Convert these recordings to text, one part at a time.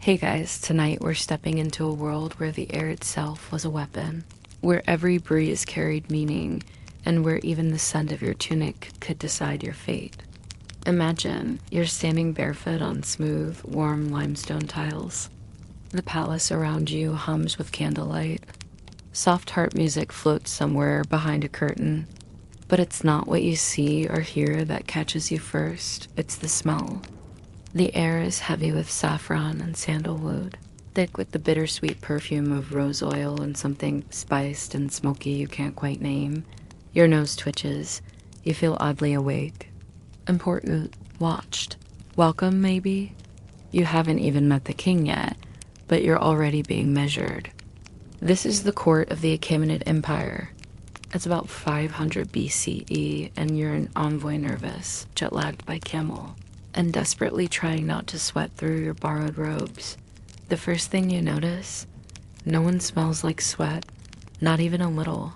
Hey guys, tonight we're stepping into a world where the air itself was a weapon, where every breeze carried meaning, and where even the scent of your tunic could decide your fate. Imagine you're standing barefoot on smooth, warm limestone tiles. The palace around you hums with candlelight. Soft harp music floats somewhere behind a curtain. But it's not what you see or hear that catches you first, it's the smell. The air is heavy with saffron and sandalwood, thick with the bittersweet perfume of rose oil and something spiced and smoky you can't quite name. Your nose twitches. You feel oddly awake. Important. Watched. Welcome, maybe? You haven't even met the king yet, but you're already being measured. This is the court of the Achaemenid Empire. It's about 500 BCE, and you're an envoy nervous, jet-lagged by camel, and desperately trying not to sweat through your borrowed robes. The first thing you notice, no one smells like sweat, not even a little.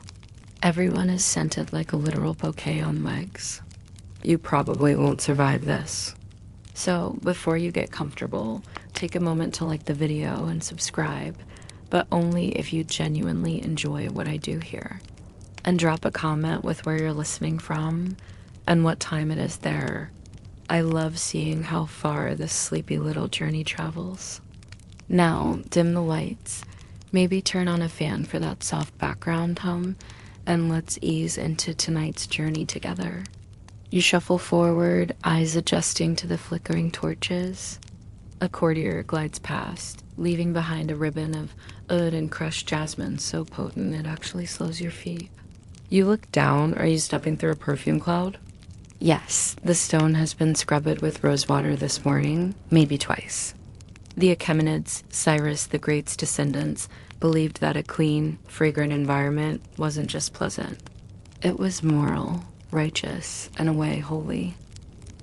Everyone is scented like a literal bouquet on legs. You probably won't survive this. So before you get comfortable, take a moment to like the video and subscribe, but only if you genuinely enjoy what I do here. And drop a comment with where you're listening from and what time it is there. I love seeing how far this sleepy little journey travels. Now, dim the lights. Maybe turn on a fan for that soft background hum, and let's ease into tonight's journey together. You shuffle forward, eyes adjusting to the flickering torches. A courtier glides past, leaving behind a ribbon of oud and crushed jasmine so potent it actually slows your feet. You look down. Are you stepping through a perfume cloud? Yes, the stone has been scrubbed with rosewater this morning, maybe twice. The Achaemenids, Cyrus the Great's descendants, believed that a clean, fragrant environment wasn't just pleasant. It was moral, righteous, and a way holy.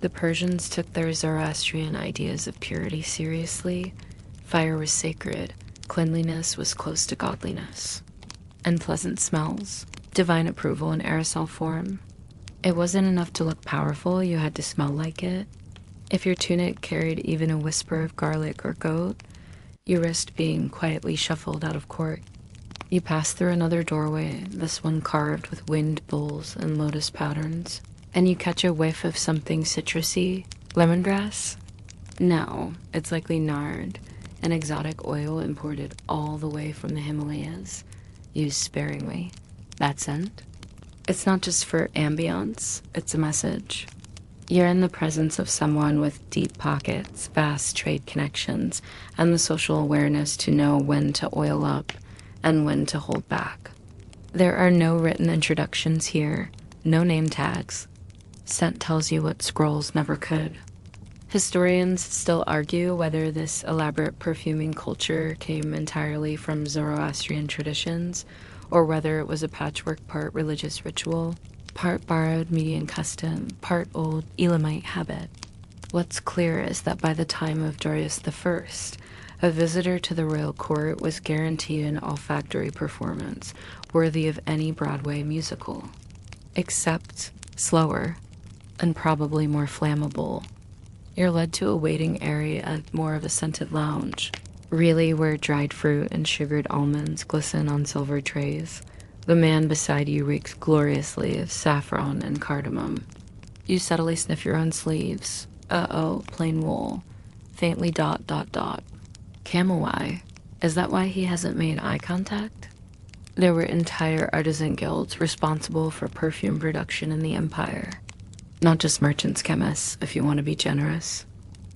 The Persians took their Zoroastrian ideas of purity seriously. Fire was sacred, cleanliness was close to godliness. And pleasant smells, divine approval in aerosol form. It wasn't enough to look powerful, you had to smell like it. If your tunic carried even a whisper of garlic or goat, you risked being quietly shuffled out of court. You pass through another doorway, this one carved with winged bulls and lotus patterns, and you catch a whiff of something citrusy. Lemongrass? No, it's likely nard, an exotic oil imported all the way from the Himalayas, used sparingly. That scent? It's not just for ambiance, it's a message. You're in the presence of someone with deep pockets, vast trade connections, and the social awareness to know when to oil up and when to hold back. There are no written introductions here, no name tags. Scent tells you what scrolls never could. Historians still argue whether this elaborate perfuming culture came entirely from Zoroastrian traditions, or whether it was a patchwork part religious ritual, part borrowed Median custom, part old Elamite habit. What's clear is that by the time of Darius I, a visitor to the royal court was guaranteed an olfactory performance worthy of any Broadway musical, except slower and probably more flammable. You're led to a waiting area at more of a scented lounge, really where dried fruit and sugared almonds glisten on silver trays. The man beside you reeks gloriously of saffron and cardamom. You subtly sniff your own sleeves. Uh-oh, plain wool. Faintly ... Camel why? Is that why he hasn't made eye contact? There were entire artisan guilds responsible for perfume production in the empire. Not just merchants, chemists, if you want to be generous.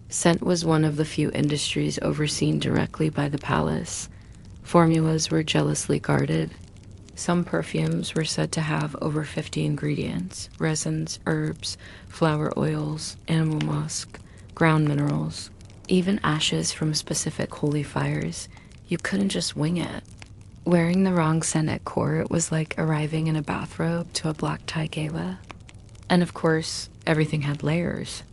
Scent was one of the few industries overseen directly by the palace. Formulas were jealously guarded. Some perfumes were said to have over 50 ingredients: resins, herbs, flower oils, animal musk, ground minerals, even ashes from specific holy fires. You couldn't just wing it. Wearing the wrong scent at court was like arriving in a bathrobe to a black tie gala. And of course, everything had layers.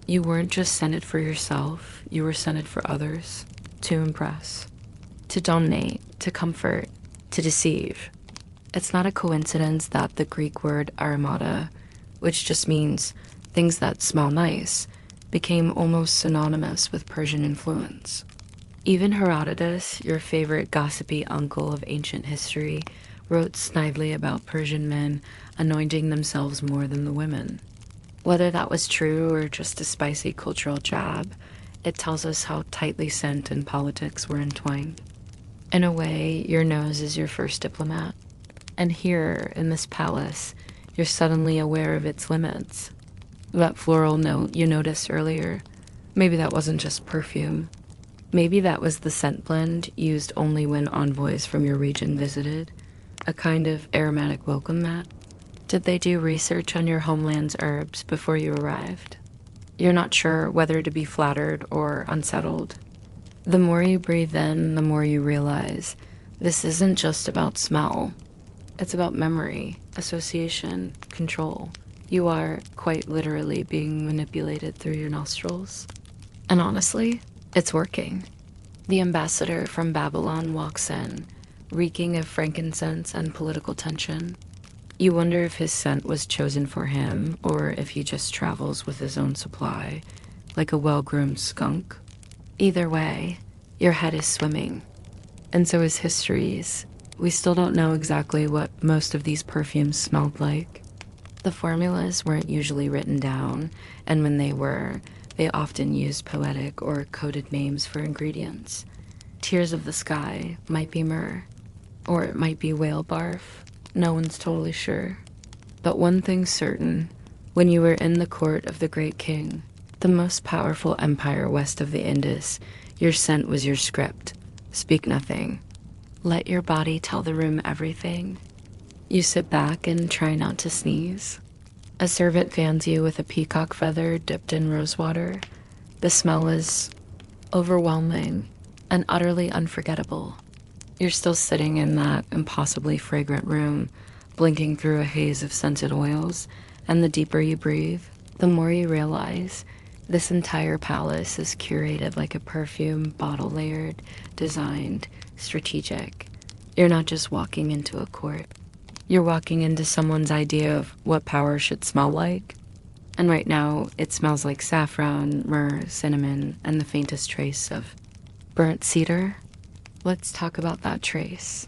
You weren't just scented for yourself, you were scented for others, to impress, to dominate, to comfort, to deceive. It's not a coincidence that the Greek word aromata, which just means things that smell nice, became almost synonymous with Persian influence. Even Herodotus, your favorite gossipy uncle of ancient history, wrote snidely about Persian men anointing themselves more than the women. Whether that was true or just a spicy cultural jab, it tells us how tightly scent and politics were entwined. In a way, your nose is your first diplomat. And here, in this palace, you're suddenly aware of its limits. That floral note you noticed earlier, maybe that wasn't just perfume. Maybe that was the scent blend used only when envoys from your region visited, a kind of aromatic welcome mat. Did they do research on your homeland's herbs before you arrived? You're not sure whether to be flattered or unsettled. The more you breathe in, the more you realize this isn't just about smell. It's about memory, association, control. You are, quite literally, being manipulated through your nostrils. And honestly, it's working. The ambassador from Babylon walks in, reeking of frankincense and political tension. You wonder if his scent was chosen for him, or if he just travels with his own supply, like a well-groomed skunk. Either way, your head is swimming. And so is history's. We still don't know exactly what most of these perfumes smelled like. The formulas weren't usually written down, and when they were, they often used poetic or coded names for ingredients. Tears of the Sky might be myrrh, or it might be whale barf. No one's totally sure. But one thing's certain, when you were in the court of the great king, the most powerful empire west of the Indus, your scent was your script. Speak nothing. Let your body tell the room everything. You sit back and try not to sneeze. A servant fans you with a peacock feather dipped in rosewater. The smell is overwhelming and utterly unforgettable. You're still sitting in that impossibly fragrant room, blinking through a haze of scented oils, and the deeper you breathe, the more you realize this entire palace is curated like a perfume, bottle-layered, designed, strategic. You're not just walking into a court. You're walking into someone's idea of what power should smell like. And right now, it smells like saffron, myrrh, cinnamon, and the faintest trace of burnt cedar. Let's talk about that trace.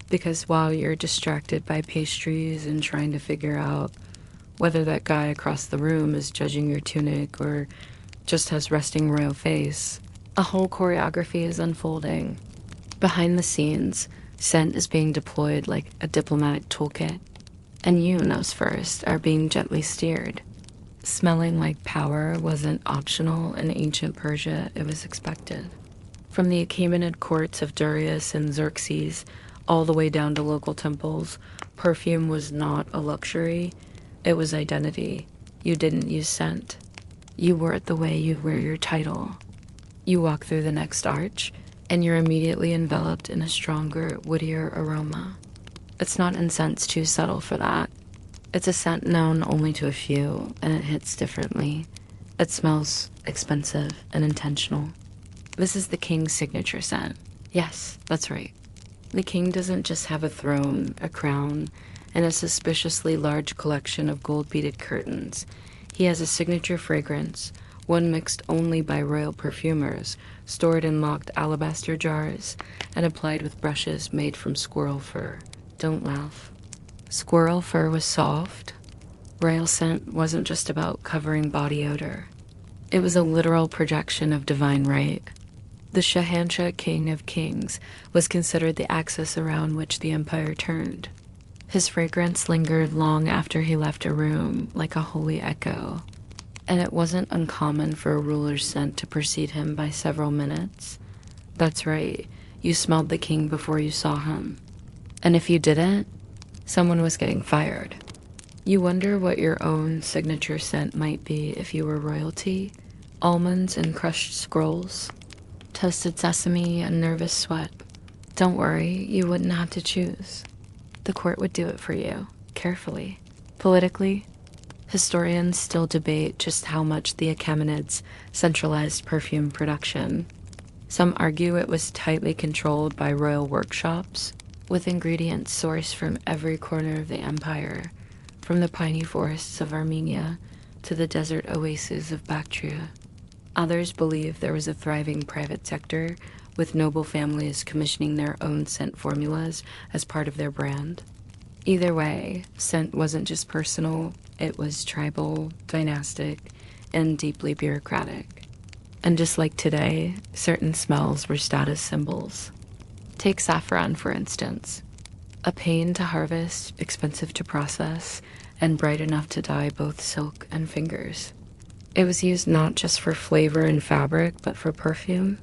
Because while you're distracted by pastries and trying to figure out whether that guy across the room is judging your tunic or just has resting royal face, a whole choreography is unfolding. Behind the scenes, scent is being deployed like a diplomatic toolkit, and you, nose first, are being gently steered. Smelling like power wasn't optional in ancient Persia, it was expected. From the Achaemenid courts of Darius and Xerxes all the way down to local temples, perfume was not a luxury, it was identity. You didn't use scent. You wore it the way you wear your title. You walk through the next arch, and you're immediately enveloped in a stronger, woodier aroma. It's not incense too subtle for that. It's a scent known only to a few, and it hits differently. It smells expensive and intentional. This is the king's signature scent. Yes, that's right. The king doesn't just have a throne, a crown, and a suspiciously large collection of gold-beaded curtains. He has a signature fragrance, one mixed only by royal perfumers, stored in locked alabaster jars, and applied with brushes made from squirrel fur. Don't laugh. Squirrel fur was soft. Royal scent wasn't just about covering body odor. It was a literal projection of divine right. The Shahanshah, king of kings, was considered the axis around which the empire turned. His fragrance lingered long after he left a room, like a holy echo. And it wasn't uncommon for a ruler's scent to precede him by several minutes. That's right, you smelled the king before you saw him. And if you didn't, someone was getting fired. You wonder what your own signature scent might be if you were royalty. Almonds and crushed scrolls, toasted sesame and nervous sweat. Don't worry, you wouldn't have to choose. The court would do it for you, carefully. Politically, historians still debate just how much the Achaemenids centralized perfume production. Some argue it was tightly controlled by royal workshops, with ingredients sourced from every corner of the empire, from the piney forests of Armenia to the desert oases of Bactria. Others believe there was a thriving private sector with noble families commissioning their own scent formulas as part of their brand. Either way, scent wasn't just personal, it was tribal, dynastic, and deeply bureaucratic. And just like today, certain smells were status symbols. Take saffron, for instance. A pain to harvest, expensive to process, and bright enough to dye both silk and fingers. It was used not just for flavor and fabric, but for perfume.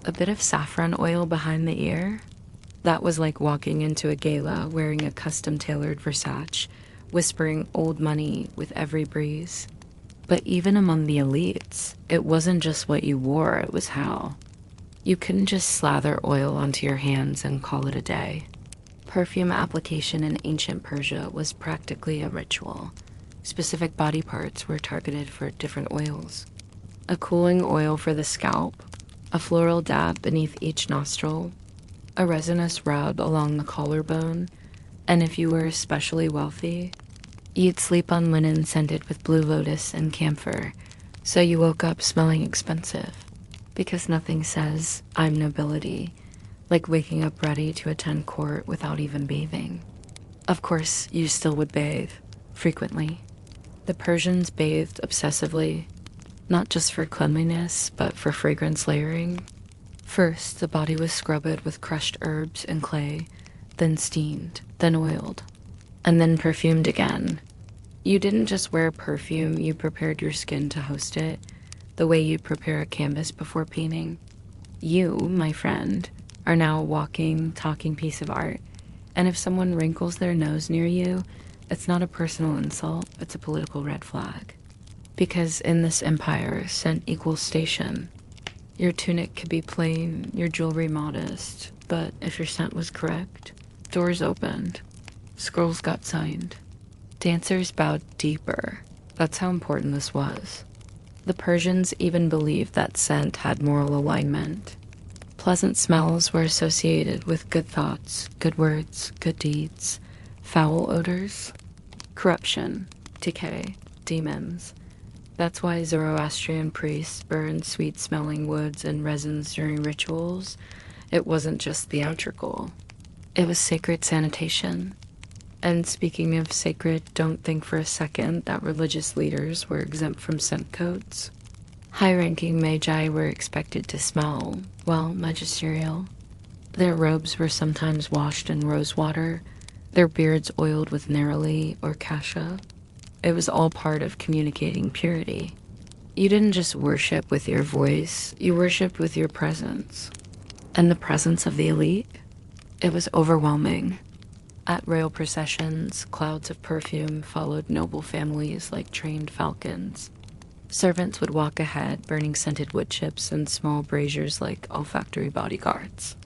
A bit of saffron oil behind the ear? That was like walking into a gala wearing a custom-tailored Versace, whispering old money with every breeze. But even among the elites, it wasn't just what you wore, it was how. You couldn't just slather oil onto your hands and call it a day. Perfume application in ancient Persia was practically a ritual. Specific body parts were targeted for different oils. A cooling oil for the scalp, a floral dab beneath each nostril, a resinous rub along the collarbone, and if you were especially wealthy, you'd sleep on linen scented with blue lotus and camphor, so you woke up smelling expensive. Because nothing says, I'm nobility, like waking up ready to attend court without even bathing. Of course, you still would bathe, frequently. The Persians bathed obsessively, not just for cleanliness, but for fragrance layering. First, the body was scrubbed with crushed herbs and clay, then steamed, then oiled, and then perfumed again. You didn't just wear perfume, you prepared your skin to host it, the way you prepare a canvas before painting. You, my friend, are now a walking, talking piece of art, and if someone wrinkles their nose near you, it's not a personal insult, it's a political red flag. Because in this empire, scent equals station. Your tunic could be plain, your jewelry modest, but if your scent was correct, doors opened, scrolls got signed. Dancers bowed deeper. That's how important this was. The Persians even believed that scent had moral alignment. Pleasant smells were associated with good thoughts, good words, good deeds. Foul odors, corruption, decay, demons. That's why Zoroastrian priests burned sweet-smelling woods and resins during rituals. It wasn't just theatrical. It was sacred sanitation. And speaking of sacred, don't think for a second that religious leaders were exempt from scent codes. High-ranking magi were expected to smell, well, magisterial. Their robes were sometimes washed in rose water, their beards oiled with neroli or cassia. It was all part of communicating purity. You didn't just worship with your voice, you worshipped with your presence. And the presence of the elite? It was overwhelming. At royal processions, clouds of perfume followed noble families like trained falcons. Servants would walk ahead, burning scented wood chips and small braziers like olfactory bodyguards.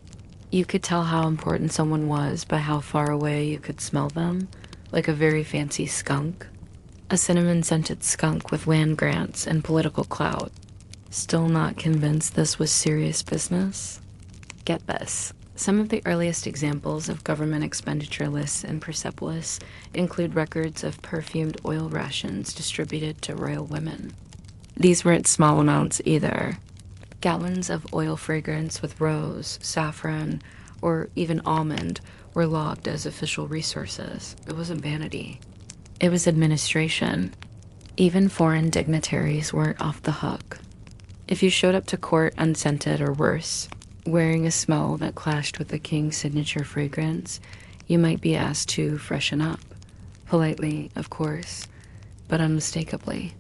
You could tell how important someone was by how far away you could smell them, like a very fancy skunk. A cinnamon-scented skunk with land grants and political clout. Still not convinced this was serious business? Get this. Some of the earliest examples of government expenditure lists in Persepolis include records of perfumed oil rations distributed to royal women. These weren't small amounts either. Gallons of oil fragrance with rose, saffron, or even almond were logged as official resources. It wasn't vanity. It was administration. Even foreign dignitaries weren't off the hook. If you showed up to court unscented or worse, wearing a smell that clashed with the king's signature fragrance, you might be asked to freshen up. Politely, of course, but unmistakably.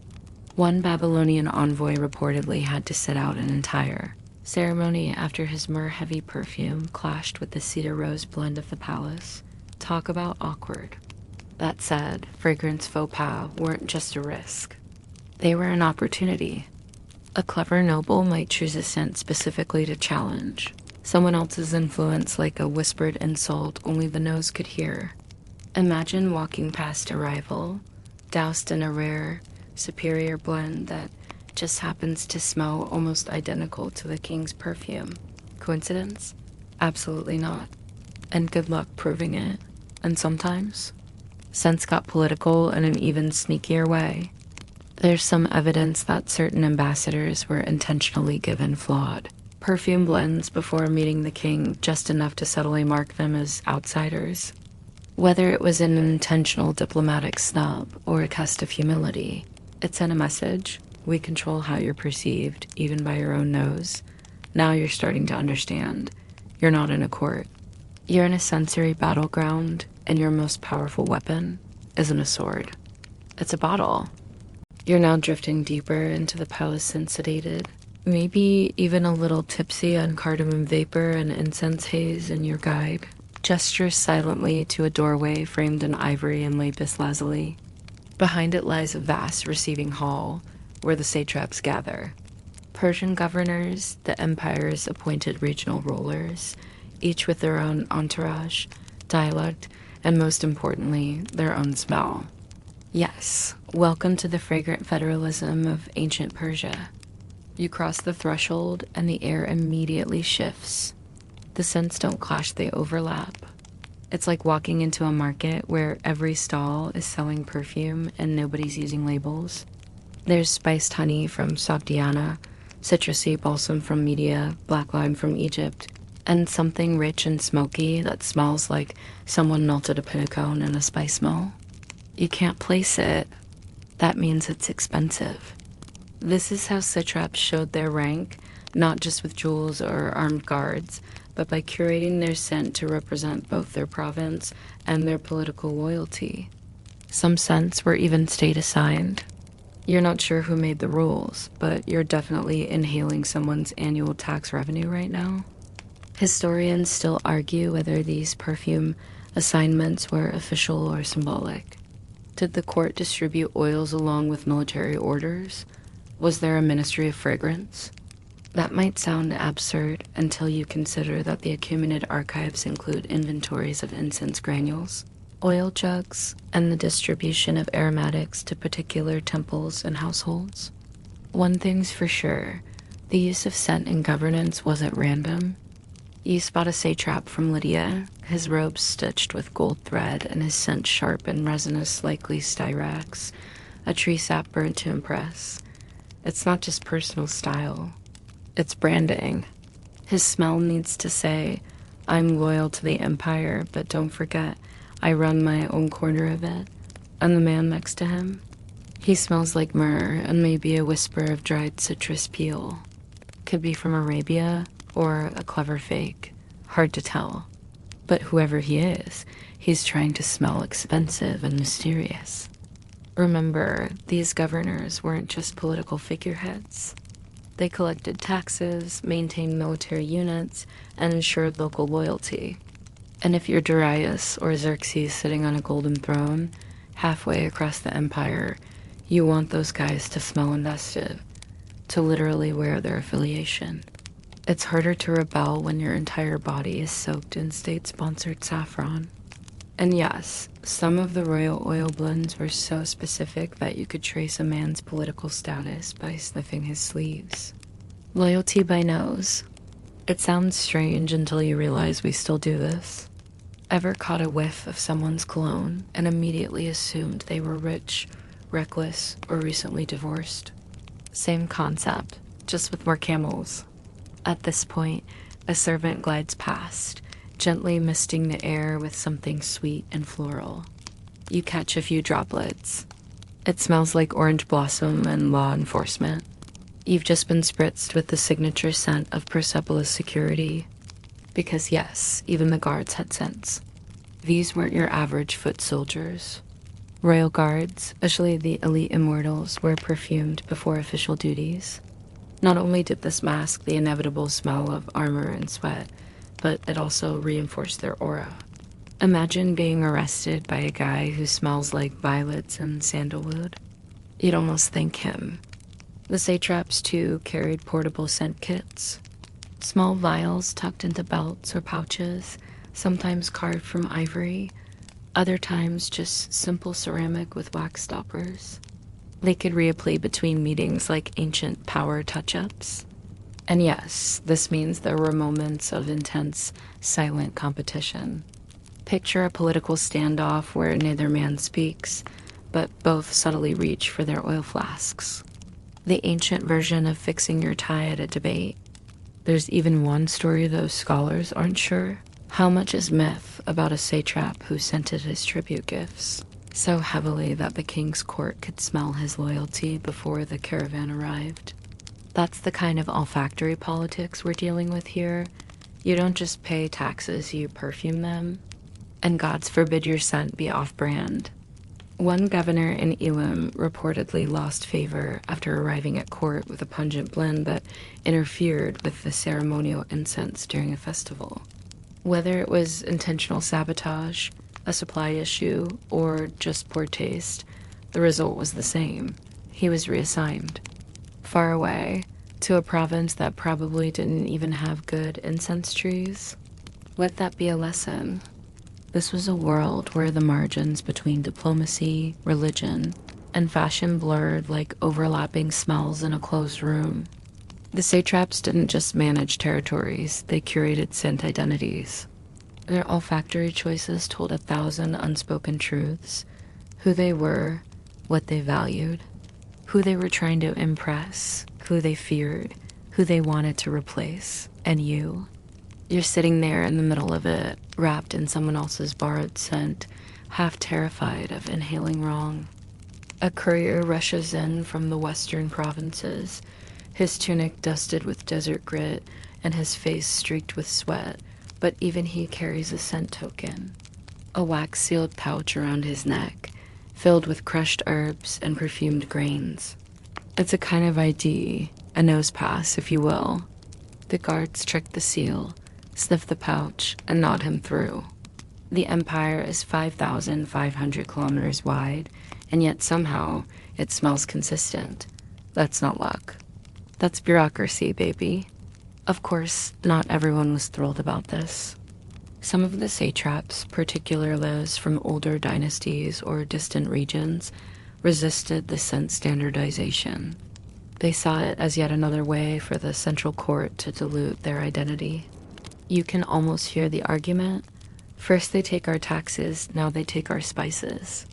One Babylonian envoy reportedly had to sit out an entire ceremony after his myrrh-heavy perfume clashed with the cedar rose blend of the palace. Talk about awkward. That said, fragrance faux pas weren't just a risk. They were an opportunity. A clever noble might choose a scent specifically to challenge someone else's influence, like a whispered insult only the nose could hear. Imagine walking past a rival, doused in a rare, superior blend that just happens to smell almost identical to the king's perfume. Coincidence? Absolutely not. And good luck proving it. And sometimes, scents got political in an even sneakier way. There's some evidence that certain ambassadors were intentionally given flawed, Perfume blends before meeting the king just enough to subtly mark them as outsiders. Whether it was an intentional diplomatic snub or a test of humility, it sent a message. We control how you're perceived, even by your own nose. Now you're starting to understand. You're not in a court. You're in a sensory battleground, and your most powerful weapon isn't a sword. It's a bottle. You're now drifting deeper into the palace and sedated, maybe even a little tipsy on cardamom vapor and incense haze in your guide. Gestures silently to a doorway framed in ivory and lapis lazuli. Behind it lies a vast receiving hall where the satraps gather. Persian governors, the empire's appointed regional rulers, each with their own entourage, dialect, and most importantly, their own smell. Yes, welcome to the fragrant federalism of ancient Persia. You cross the threshold and the air immediately shifts. The scents don't clash, they overlap. It's like walking into a market where every stall is selling perfume and nobody's using labels. There's spiced honey from Sogdiana, citrusy balsam from Media, black lime from Egypt, and something rich and smoky that smells like someone melted a pine cone in a spice mill. You can't place it. That means it's expensive. This is how satraps showed their rank, not just with jewels or armed guards, but by curating their scent to represent both their province and their political loyalty. Some scents were even state-assigned. You're not sure who made the rules, but you're definitely inhaling someone's annual tax revenue right now. Historians still argue whether these perfume assignments were official or symbolic. Did the court distribute oils along with military orders? Was there a ministry of fragrance? That might sound absurd until you consider that the accumulated archives include inventories of incense granules, oil jugs, and the distribution of aromatics to particular temples and households. One thing's for sure, the use of scent in governance wasn't random. You spot a satrap from Lydia, his robes stitched with gold thread and his scent sharp and resinous, likely styrax, a tree sap burnt to impress. It's not just personal style. It's branding. His smell needs to say, I'm loyal to the empire, but don't forget, I run my own corner of it. And the man next to him? He smells like myrrh and maybe a whisper of dried citrus peel. Could be from Arabia or a clever fake. Hard to tell. But whoever he is, he's trying to smell expensive and mysterious. Remember, these governors weren't just political figureheads. They collected taxes, maintained military units, and ensured local loyalty. And if you're Darius or Xerxes sitting on a golden throne, halfway across the empire, you want those guys to smell invested, to literally wear their affiliation. It's harder to rebel when your entire body is soaked in state-sponsored saffron. And yes, some of the royal oil blends were so specific that you could trace a man's political status by sniffing his sleeves. Loyalty by nose. It sounds strange until you realize we still do this. Ever caught a whiff of someone's cologne and immediately assumed they were rich, reckless, or recently divorced? Same concept, just with more camels. At this point, a servant glides past, gently misting the air with something sweet and floral. You catch a few droplets. It smells like orange blossom and law enforcement. You've just been spritzed with the signature scent of Persepolis security. Because yes, even the guards had scents. These weren't your average foot soldiers. Royal guards, especially the elite immortals, were perfumed before official duties. Not only did this mask the inevitable smell of armor and sweat, but it also reinforced their aura. Imagine being arrested by a guy who smells like violets and sandalwood. You'd almost think him. The satraps, too, carried portable scent kits. Small vials tucked into belts or pouches, sometimes carved from ivory, other times just simple ceramic with wax stoppers. They could replay between meetings like ancient power touch-ups. And yes, this means there were moments of intense, silent competition. Picture a political standoff where neither man speaks, but both subtly reach for their oil flasks. The ancient version of fixing your tie at a debate. There's even one story those scholars aren't sure. How much is myth about a satrap who scented his tribute gifts so heavily that the king's court could smell his loyalty before the caravan arrived? That's the kind of olfactory politics we're dealing with here. You don't just pay taxes, you perfume them. And gods forbid your scent be off-brand. One governor in Elam reportedly lost favor after arriving at court with a pungent blend that interfered with the ceremonial incense during a festival. Whether it was intentional sabotage, a supply issue, or just poor taste, the result was the same. He was reassigned. Far away, to a province that probably didn't even have good incense trees. Let that be a lesson. This was a world where the margins between diplomacy, religion, and fashion blurred like overlapping smells in a closed room. The satraps didn't just manage territories, they curated scent identities. Their olfactory choices told 1,000 unspoken truths: who they were, what they valued, who they were trying to impress, who they feared, who they wanted to replace, and you. You're sitting there in the middle of it, wrapped in someone else's borrowed scent, half terrified of inhaling wrong. A courier rushes in from the western provinces, his tunic dusted with desert grit and his face streaked with sweat, but even he carries a scent token. A wax-sealed pouch around his neck, filled with crushed herbs and perfumed grains. It's a kind of ID, a nose pass, if you will. The guards check the seal, sniff the pouch, and nod him through. The empire is 5,500 kilometers wide, and yet somehow it smells consistent. That's not luck. That's bureaucracy, baby. Of course, not everyone was thrilled about this. Some of the satraps, particularly those from older dynasties or distant regions, resisted the scent standardization. They saw it as yet another way for the central court to dilute their identity. You can almost hear the argument. First they take our taxes, now they take our spices.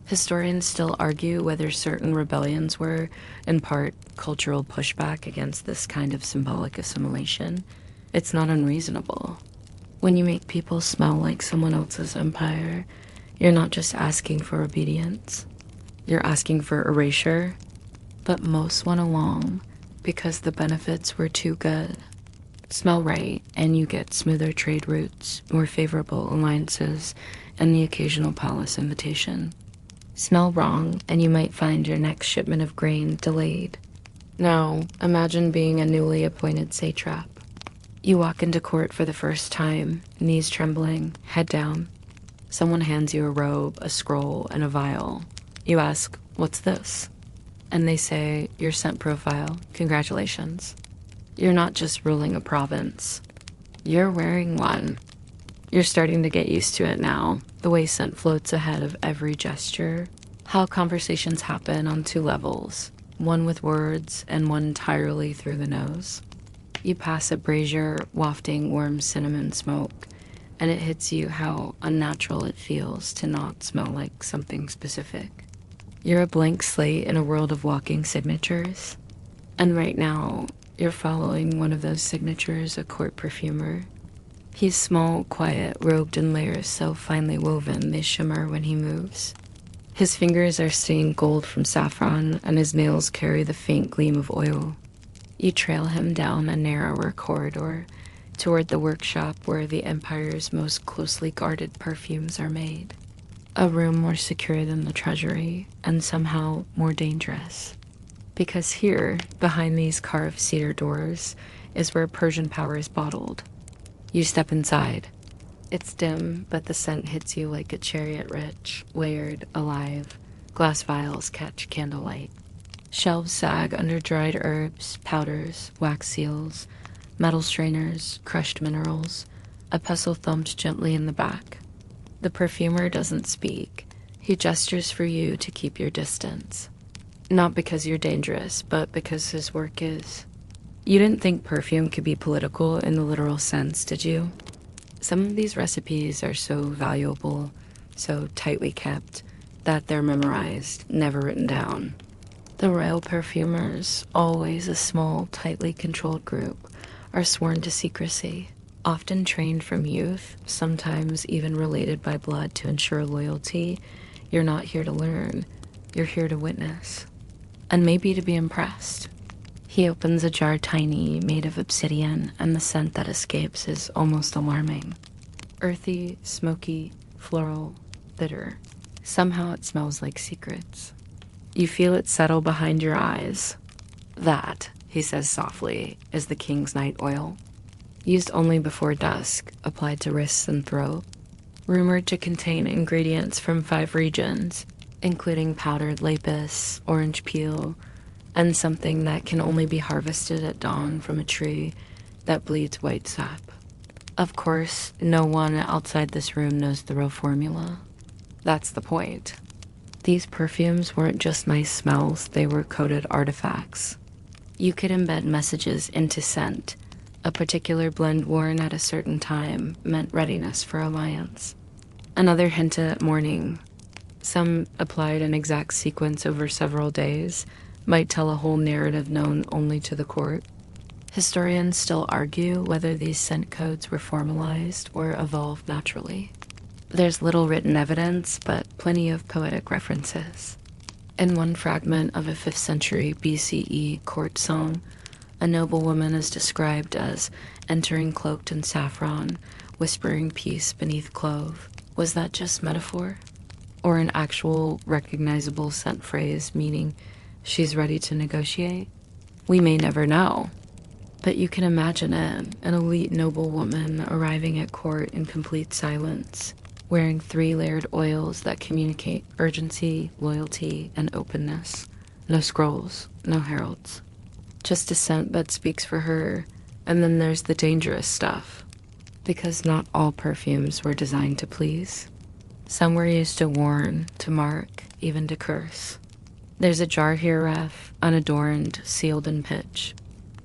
Historians still argue whether certain rebellions were, in part, cultural pushback against this kind of symbolic assimilation. It's not unreasonable. When you make people smell like someone else's empire, you're not just asking for obedience. You're asking for erasure. But most went along because the benefits were too good. Smell right, and you get smoother trade routes, more favorable alliances, and the occasional palace invitation. Smell wrong, and you might find your next shipment of grain delayed. Now, imagine being a newly appointed satrap. You walk into court for the first time, knees trembling, head down. Someone hands you a robe, a scroll, and a vial. You ask, "What's this?" And they say, "Your scent profile. Congratulations." You're not just ruling a province. You're wearing one. You're starting to get used to it now, the way scent floats ahead of every gesture, how conversations happen on two levels, one with words and one entirely through the nose. You pass a brazier wafting warm cinnamon smoke, and it hits you how unnatural it feels to not smell like something specific. You're a blank slate in a world of walking signatures, and right now, you're following one of those signatures, a court perfumer. He's small, quiet, robed in layers so finely woven they shimmer when he moves. His fingers are stained gold from saffron, and his nails carry the faint gleam of oil. You trail him down a narrower corridor toward the workshop where the empire's most closely guarded perfumes are made. A room more secure than the treasury, and somehow more dangerous. Because here, behind these carved cedar doors, is where Persian power is bottled. You step inside. It's dim, but the scent hits you like a chariot rich, layered, alive. Glass vials catch candlelight. Shelves sag under dried herbs, powders, wax seals, metal strainers, crushed minerals. A pestle thumped gently in the back. The perfumer doesn't speak. He gestures for you to keep your distance. Not because you're dangerous, but because his work is. You didn't think perfume could be political in the literal sense, did you? Some of these recipes are so valuable, so tightly kept, that they're memorized, never written down. The royal perfumers, always a small, tightly controlled group, are sworn to secrecy, often trained from youth, sometimes even related by blood to ensure loyalty. You're not here to learn, you're here to witness, and maybe to be impressed. He opens a jar tiny, made of obsidian, and the scent that escapes is almost alarming. Earthy, smoky, floral, bitter. Somehow it smells like secrets. You feel it settle behind your eyes. That, he says softly, is the King's Night oil. Used only before dusk, applied to wrists and throat. Rumored to contain ingredients from 5 regions, including powdered lapis, orange peel, and something that can only be harvested at dawn from a tree that bleeds white sap. Of course, no one outside this room knows the real formula. That's the point. These perfumes weren't just nice smells, they were coded artifacts. You could embed messages into scent. A particular blend worn at a certain time meant readiness for alliance. Another hinted at mourning. Some applied in exact sequence over several days might tell a whole narrative known only to the court. Historians still argue whether these scent codes were formalized or evolved naturally. There's little written evidence, but plenty of poetic references. In one fragment of a 5th century BCE court song, a noblewoman is described as entering cloaked in saffron, whispering peace beneath clove. Was that just metaphor? Or an actual recognizable scent phrase meaning she's ready to negotiate? We may never know. But you can imagine it, an elite noblewoman arriving at court in complete silence, wearing 3-layered oils that communicate urgency, loyalty, and openness. No scrolls, no heralds. Just a scent that speaks for her, and then there's the dangerous stuff. Because not all perfumes were designed to please. Some were used to warn, to mark, even to curse. There's a jar here, Ref, unadorned, sealed in pitch.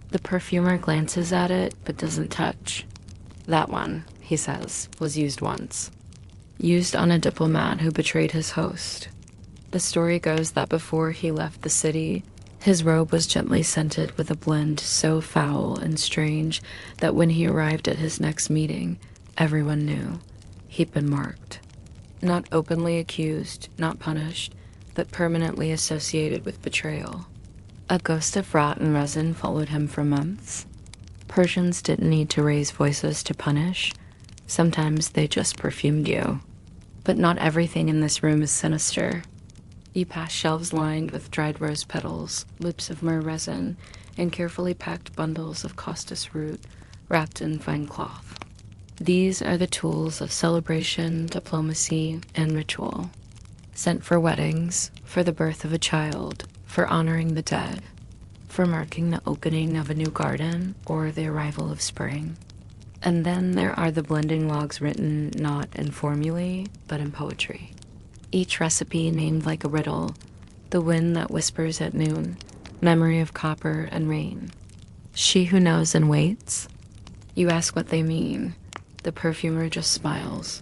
The perfumer glances at it, but doesn't touch. That one, he says, was used once. Used on a diplomat who betrayed his host. The story goes that before he left the city, his robe was gently scented with a blend so foul and strange that when he arrived at his next meeting, everyone knew he'd been marked. Not openly accused, not punished, but permanently associated with betrayal. A ghost of rotten resin followed him for months. Persians didn't need to raise voices to punish. Sometimes they just perfumed you. But not everything in this room is sinister. You pass shelves lined with dried rose petals, loops of myrrh resin, and carefully packed bundles of costus root wrapped in fine cloth. These are the tools of celebration, diplomacy, and ritual. Sent for weddings, for the birth of a child, for honoring the dead, for marking the opening of a new garden or the arrival of spring. And then there are the blending logs written not in formulae, but in poetry. Each recipe named like a riddle, the wind that whispers at noon, memory of copper and rain. She who knows and waits. You ask what they mean. The perfumer just smiles.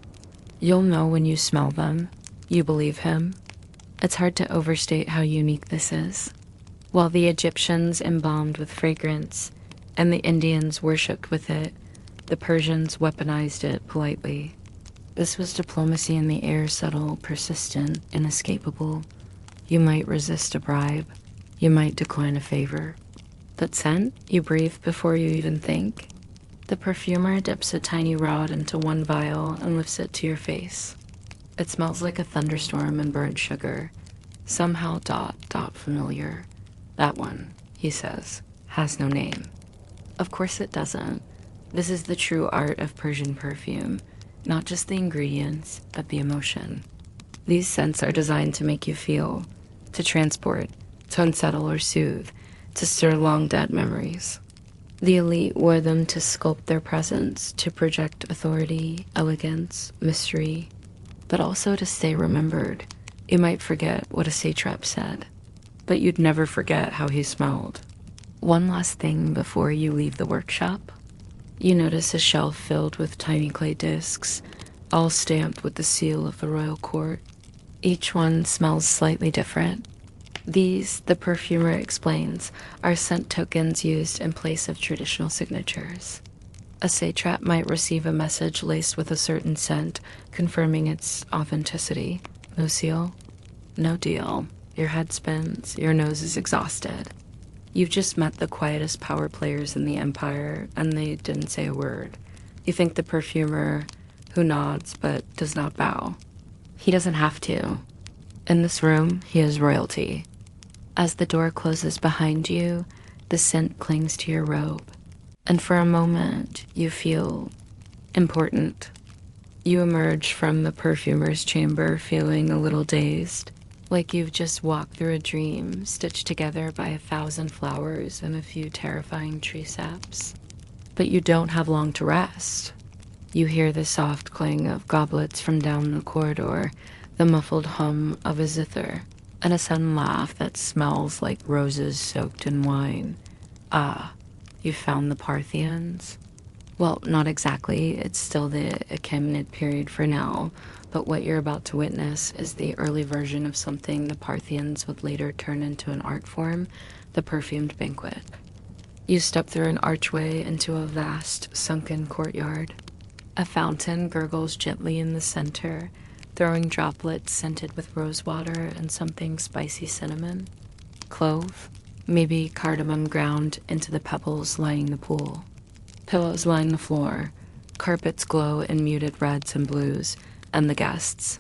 You'll know when you smell them. You believe him. It's hard to overstate how unique this is. While the Egyptians embalmed with fragrance and the Indians worshipped with it, the Persians weaponized it politely. This was diplomacy in the air, subtle, persistent, inescapable. You might resist a bribe. You might decline a favor. But scent, you breathe before you even think. The perfumer dips a tiny rod into one vial and lifts it to your face. It smells like a thunderstorm and burnt sugar. Somehow dot familiar. That one, he says, has no name. Of course it doesn't. This is the true art of Persian perfume. Not just the ingredients, but the emotion. These scents are designed to make you feel, to transport, to unsettle or soothe, to stir long-dead memories. The elite wore them to sculpt their presence, to project authority, elegance, mystery, but also to stay remembered. You might forget what a satrap said, but you'd never forget how he smelled. One last thing before you leave the workshop. You notice a shelf filled with tiny clay discs, all stamped with the seal of the royal court. Each one smells slightly different. These, the perfumer explains, are scent tokens used in place of traditional signatures. A satrap might receive a message laced with a certain scent, confirming its authenticity. No seal, no deal. Your head spins, your nose is exhausted. You've just met the quietest power players in the empire, and they didn't say a word. You think the perfumer, who nods but does not bow. He doesn't have to. In this room, he is royalty. As the door closes behind you, the scent clings to your robe. And for a moment, you feel important. You emerge from the perfumer's chamber feeling a little dazed, like you've just walked through a dream stitched together by 1,000 flowers and a few terrifying tree saps. But you don't have long to rest. You hear the soft clang of goblets from down the corridor, the muffled hum of a zither, and a sudden laugh that smells like roses soaked in wine. Ah, you found the Parthians? Well, not exactly. It's still the Achaemenid period for now, but what you're about to witness is the early version of something the Parthians would later turn into an art form, the perfumed banquet. You step through an archway into a vast, sunken courtyard. A fountain gurgles gently in the center, throwing droplets scented with rosewater and something spicy cinnamon. Clove, maybe cardamom ground into the pebbles lining the pool. Pillows line the floor, carpets glow in muted reds and blues, and the guests.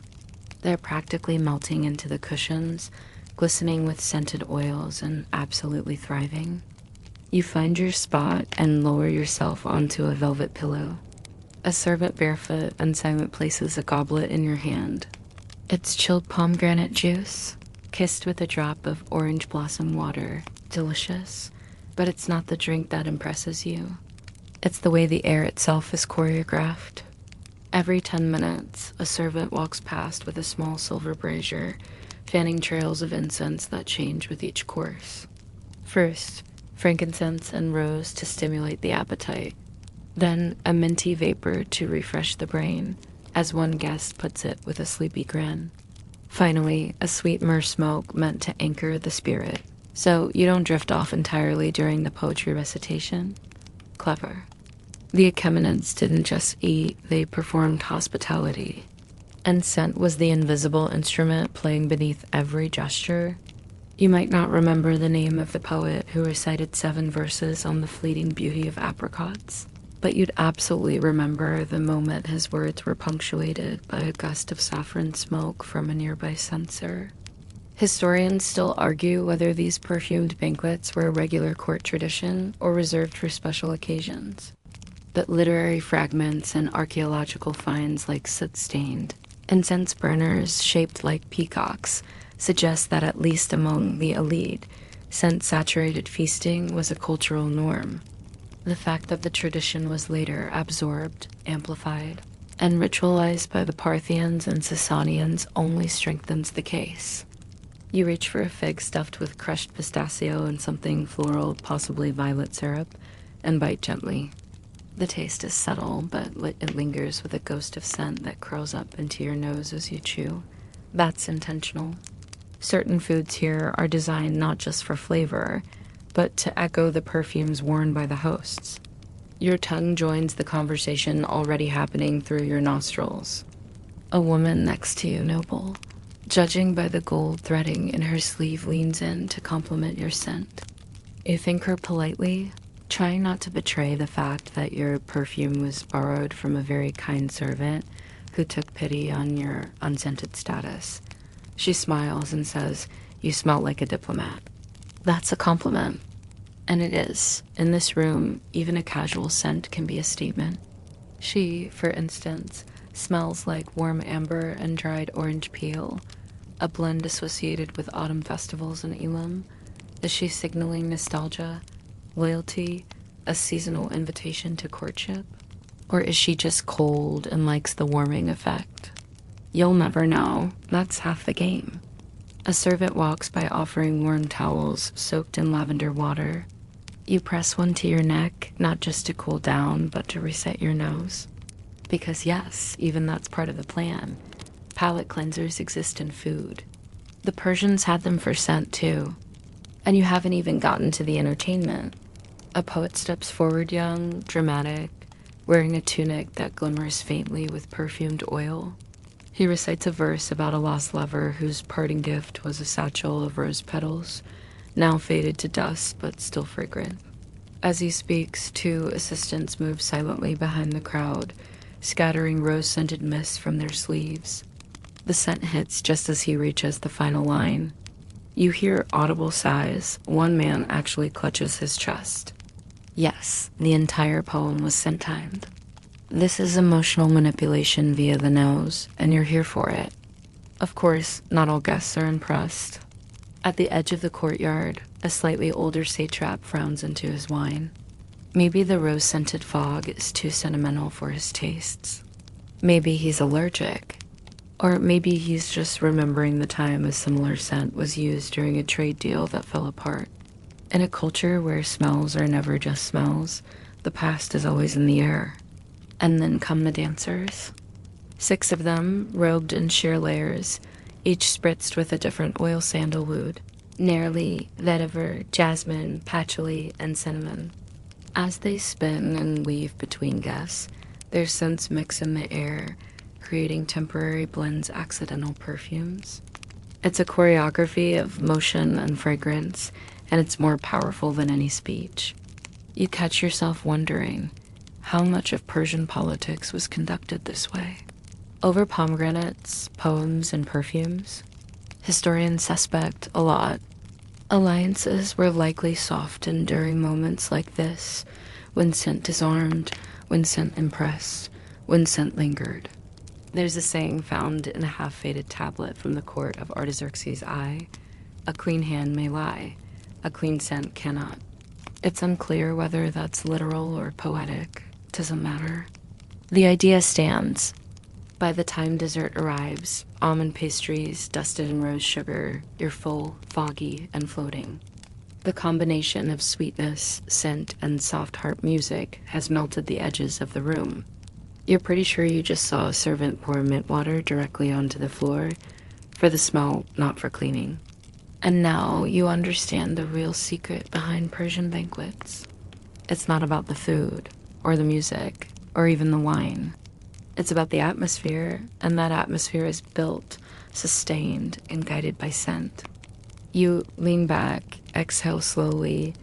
They're practically melting into the cushions, glistening with scented oils and absolutely thriving. You find your spot and lower yourself onto a velvet pillow. A servant barefoot and silent places a goblet in your hand. It's chilled pomegranate juice, kissed with a drop of orange blossom water. Delicious, but it's not the drink that impresses you. It's the way the air itself is choreographed. Every 10 minutes, a servant walks past with a small silver brazier, fanning trails of incense that change with each course. First, frankincense and rose to stimulate the appetite. Then, a minty vapor to refresh the brain, as one guest puts it with a sleepy grin. Finally, a sweet myrrh smoke meant to anchor the spirit, so you don't drift off entirely during the poetry recitation. Clever. The Achaemenids didn't just eat, they performed hospitality. And scent was the invisible instrument playing beneath every gesture. You might not remember the name of the poet who recited 7 verses on the fleeting beauty of apricots, but you'd absolutely remember the moment his words were punctuated by a gust of saffron smoke from a nearby censer. Historians still argue whether these perfumed banquets were a regular court tradition or reserved for special occasions. But literary fragments and archaeological finds like soot-stained incense burners shaped like peacocks suggest that at least among the elite, scent-saturated feasting was a cultural norm. The fact that the tradition was later absorbed, amplified, and ritualized by the Parthians and Sasanians only strengthens the case. You reach for a fig stuffed with crushed pistachio and something floral, possibly violet syrup, and bite gently. The taste is subtle, but it lingers with a ghost of scent that curls up into your nose as you chew. That's intentional. Certain foods here are designed not just for flavor, but to echo the perfumes worn by the hosts. Your tongue joins the conversation already happening through your nostrils. A woman next to you, noble, judging by the gold threading in her sleeve, leans in to compliment your scent. You thank her politely, trying not to betray the fact that your perfume was borrowed from a very kind servant who took pity on your unscented status. She smiles and says, "You smell like a diplomat." That's a compliment. And it is. In this room, even a casual scent can be a statement. She, for instance, smells like warm amber and dried orange peel, a blend associated with autumn festivals in Elam. Is she signaling nostalgia, loyalty, a seasonal invitation to courtship? Or is she just cold and likes the warming effect? You'll never know. That's half the game. A servant walks by offering warm towels soaked in lavender water. You press one to your neck, not just to cool down, but to reset your nose. Because yes, even that's part of the plan. Palate cleansers exist in food. The Persians had them for scent, too. And you haven't even gotten to the entertainment. A poet steps forward young, dramatic, wearing a tunic that glimmers faintly with perfumed oil. He recites a verse about a lost lover whose parting gift was a satchel of rose petals, now faded to dust but still fragrant. As he speaks, two assistants move silently behind the crowd, scattering rose-scented mist from their sleeves. The scent hits just as he reaches the final line. You hear audible sighs. One man actually clutches his chest. Yes, the entire poem was scent-timed. This is emotional manipulation via the nose, and you're here for it. Of course, not all guests are impressed. At the edge of the courtyard, a slightly older satrap frowns into his wine. Maybe the rose-scented fog is too sentimental for his tastes. Maybe he's allergic. Or maybe he's just remembering the time a similar scent was used during a trade deal that fell apart. In a culture where smells are never just smells, the past is always in the air. And then come the dancers. 6 of them, robed in sheer layers, each spritzed with a different oil sandalwood: neroli, vetiver, jasmine, patchouli, and cinnamon. As they spin and weave between guests, their scents mix in the air, creating temporary blends, accidental perfumes. It's a choreography of motion and fragrance, and it's more powerful than any speech. You catch yourself wondering how much of Persian politics was conducted this way. Over pomegranates, poems, and perfumes? Historians suspect a lot. Alliances were likely softened during moments like this, when scent disarmed, when scent impressed, when scent lingered. There's a saying found in a half-faded tablet from the court of Artaxerxes I: a clean hand may lie, a clean scent cannot. It's unclear whether that's literal or poetic. Doesn't matter. The idea stands. By the time dessert arrives, almond pastries dusted in rose sugar, you're full, foggy, and floating. The combination of sweetness, scent, and soft harp music has melted the edges of the room. You're pretty sure you just saw a servant pour mint water directly onto the floor, for the smell, not for cleaning. And now you understand the real secret behind Persian banquets. It's not about the food, or the music, or even the wine. It's about the atmosphere, and that atmosphere is built, sustained, and guided by scent. You lean back, exhale slowly,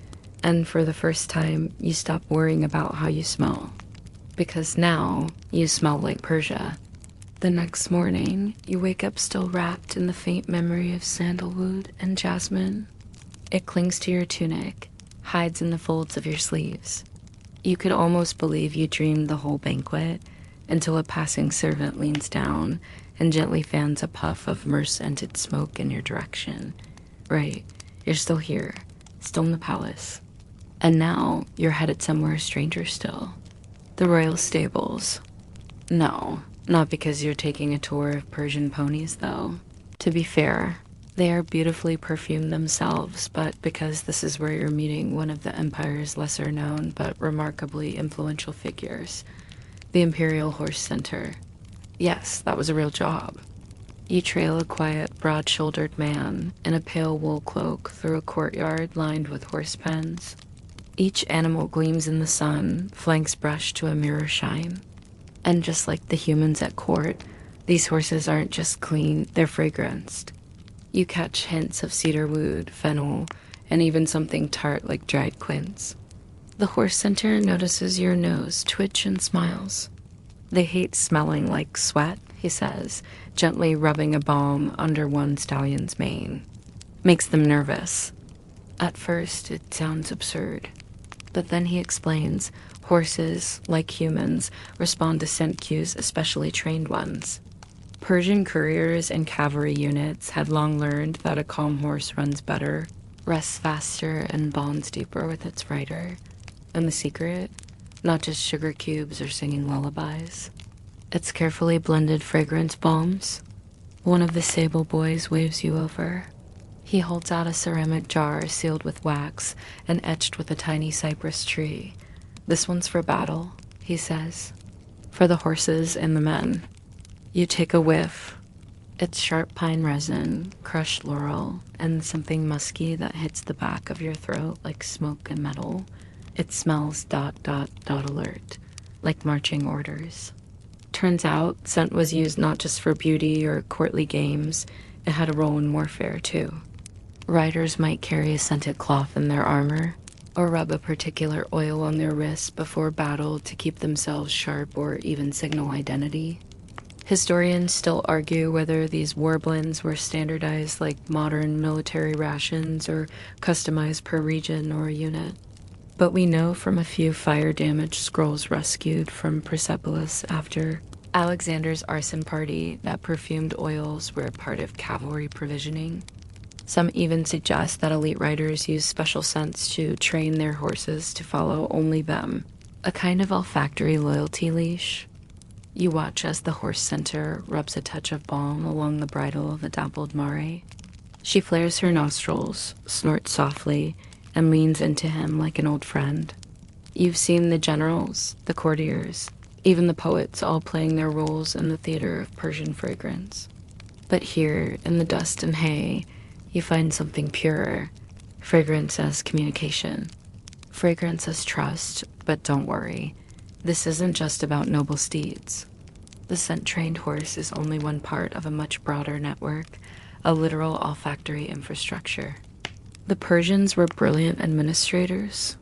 and for the first time, you stop worrying about how you smell. Because now, you smell like Persia. The next morning, you wake up still wrapped in the faint memory of sandalwood and jasmine. It clings to your tunic, hides in the folds of your sleeves. You could almost believe you dreamed the whole banquet, until a passing servant leans down and gently fans a puff of myrrh-scented smoke in your direction. Right, you're still here, still in the palace. And now, you're headed somewhere stranger still. The royal stables. No, not because you're taking a tour of Persian ponies, though. To be fair, they are beautifully perfumed themselves, but because this is where you're meeting one of the empire's lesser-known but remarkably influential figures, the Imperial Horse Center. Yes, that was a real job. You trail a quiet, broad-shouldered man in a pale wool cloak through a courtyard lined with horse pens. Each animal gleams in the sun, flanks brushed to a mirror shine. And just like the humans at court, these horses aren't just clean, they're fragranced. You catch hints of cedarwood, fennel, and even something tart like dried quince. The horse center notices your nose twitch and smiles. They hate smelling like sweat, he says, gently rubbing a balm under one stallion's mane. Makes them nervous. At first, it sounds absurd. But then he explains, horses, like humans, respond to scent cues, especially trained ones. Persian couriers and cavalry units had long learned that a calm horse runs better, rests faster, and bonds deeper with its rider. And the secret? Not just sugar cubes or singing lullabies. It's carefully blended fragrance balms. One of the sable boys waves you over. He holds out a ceramic jar sealed with wax and etched with a tiny cypress tree. This one's for battle, he says. For the horses and the men. You take a whiff. It's sharp pine resin, crushed laurel, and something musky that hits the back of your throat like smoke and metal. It smells ... alert, like marching orders. Turns out, scent was used not just for beauty or courtly games, it had a role in warfare too. Riders might carry a scented cloth in their armor, or rub a particular oil on their wrists before battle to keep themselves sharp or even signal identity. Historians still argue whether these war blends were standardized like modern military rations or customized per region or unit. But we know from a few fire-damaged scrolls rescued from Persepolis after Alexander's arson party that perfumed oils were part of cavalry provisioning. Some even suggest that elite riders use special scents to train their horses to follow only them, a kind of olfactory loyalty leash. You watch as the horse center rubs a touch of balm along the bridle of a dappled mare. She flares her nostrils, snorts softly, and leans into him like an old friend. You've seen the generals, the courtiers, even the poets all playing their roles in the theater of Persian fragrance. But here, in the dust and hay, you find something purer. Fragrance as communication. Fragrance as trust, but don't worry. This isn't just about noble steeds. The scent-trained horse is only one part of a much broader network, a literal olfactory infrastructure. The Persians were brilliant administrators.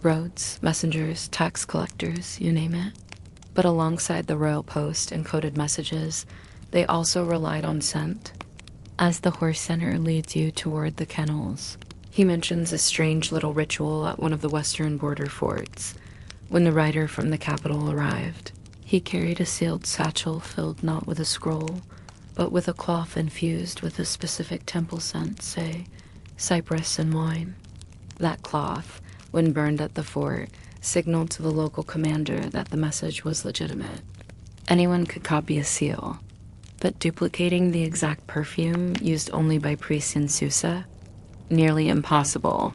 Roads, messengers, tax collectors, you name it. But alongside the royal post and coded messages, they also relied on scent. As the horse center leads you toward the kennels, he mentions a strange little ritual at one of the western border forts. When the rider from the capital arrived, he carried a sealed satchel filled not with a scroll, but with a cloth infused with a specific temple scent, say, cypress and wine. That cloth, when burned at the fort, signaled to the local commander that the message was legitimate. Anyone could copy a seal, but duplicating the exact perfume used only by priests in Susa? Nearly impossible.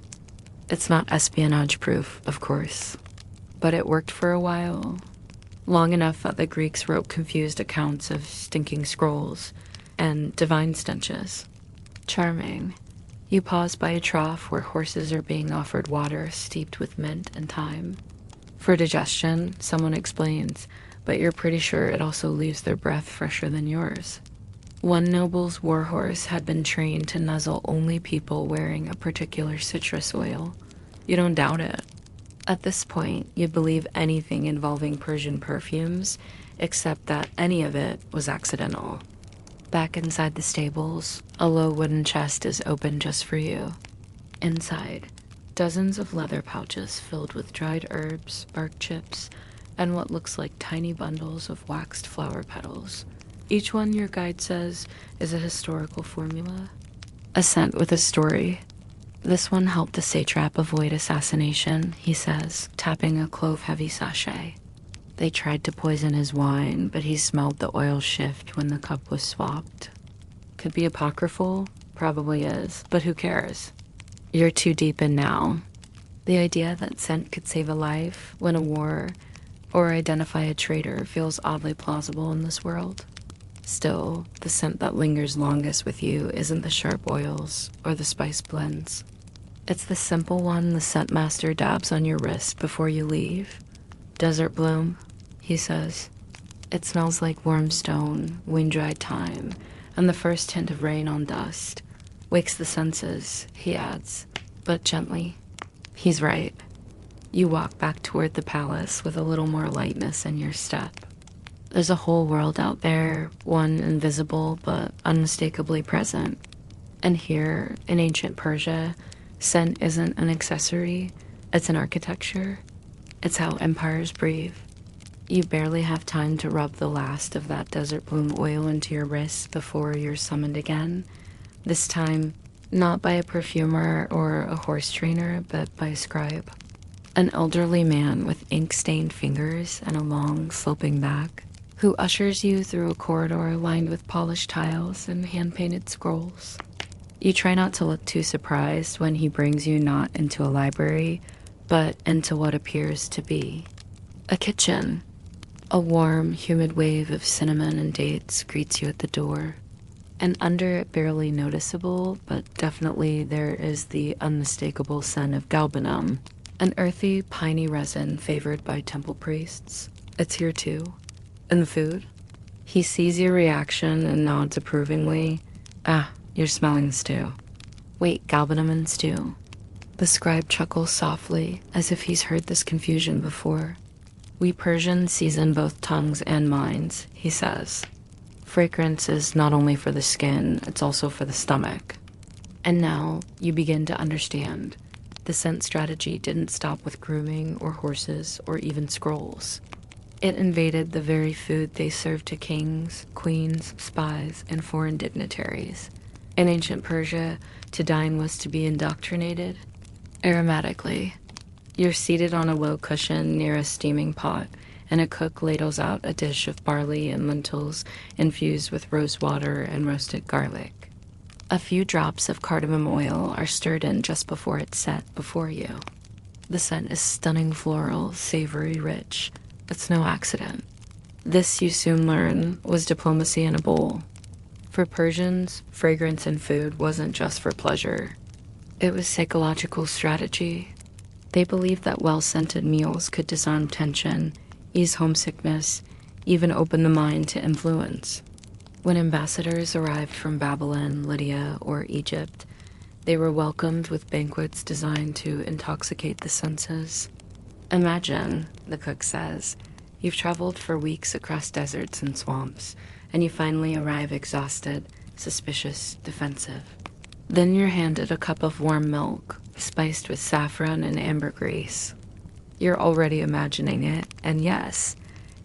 It's not espionage proof, of course. But it worked for a while. Long enough that the Greeks wrote confused accounts of stinking scrolls and divine stenches. Charming. You pause by a trough where horses are being offered water steeped with mint and thyme. For digestion, someone explains, but you're pretty sure it also leaves their breath fresher than yours. One noble's warhorse had been trained to nuzzle only people wearing a particular citrus oil. You don't doubt it. At this point, you'd believe anything involving Persian perfumes, except that any of it was accidental. Back inside the stables, a low wooden chest is open just for you. Inside, dozens of leather pouches filled with dried herbs, bark chips, and what looks like tiny bundles of waxed flower petals. Each one, your guide says, is a historical formula. A scent with a story. This one helped the satrap avoid assassination, he says, tapping a clove-heavy sachet. They tried to poison his wine, but he smelled the oil shift when the cup was swapped. Could be apocryphal, probably is, but who cares? You're too deep in now. The idea that scent could save a life, win a war, or identify a traitor feels oddly plausible in this world. Still, the scent that lingers longest with you isn't the sharp oils or the spice blends. It's the simple one the scent master dabs on your wrist before you leave. Desert bloom, he says. It smells like warm stone, wind-dried thyme, and the first hint of rain on dust. Wakes the senses, he adds, but gently. He's right. You walk back toward the palace with a little more lightness in your step. There's a whole world out there, one invisible but unmistakably present. And here, in ancient Persia, scent isn't an accessory, it's an architecture. It's how empires breathe. You barely have time to rub the last of that desert bloom oil into your wrist before you're summoned again. This time, not by a perfumer or a horse trainer, but by a scribe. An elderly man with ink-stained fingers and a long, sloping back, who ushers you through a corridor lined with polished tiles and hand-painted scrolls. You try not to look too surprised when he brings you not into a library, but into what appears to be a kitchen. A warm, humid wave of cinnamon and dates greets you at the door. And under it, barely noticeable, but definitely there is the unmistakable scent of galbanum, an earthy, piney resin favored by temple priests. It's here too. In the food. He sees your reaction and nods approvingly. Ah, you're smelling the stew. Wait, galbanum and stew. The scribe chuckles softly, as if he's heard this confusion before. We Persians season both tongues and minds, he says. Fragrance is not only for the skin, it's also for the stomach. And now you begin to understand. The scent strategy didn't stop with grooming or horses or even scrolls. It invaded the very food they served to kings, queens, spies, and foreign dignitaries. In ancient Persia, to dine was to be indoctrinated. Aromatically, you're seated on a low cushion near a steaming pot, and a cook ladles out a dish of barley and lentils infused with rose water and roasted garlic. A few drops of cardamom oil are stirred in just before it's set before you. The scent is stunning, floral, savory, rich. It's no accident. This, you soon learn, was diplomacy in a bowl. For Persians, fragrance in food wasn't just for pleasure. It was psychological strategy. They believed that well-scented meals could disarm tension, ease homesickness, even open the mind to influence. When ambassadors arrived from Babylon, Lydia, or Egypt, they were welcomed with banquets designed to intoxicate the senses. Imagine, the cook says, you've traveled for weeks across deserts and swamps, and you finally arrive exhausted, suspicious, defensive. Then you're handed a cup of warm milk, spiced with saffron and ambergris. You're already imagining it, and yes,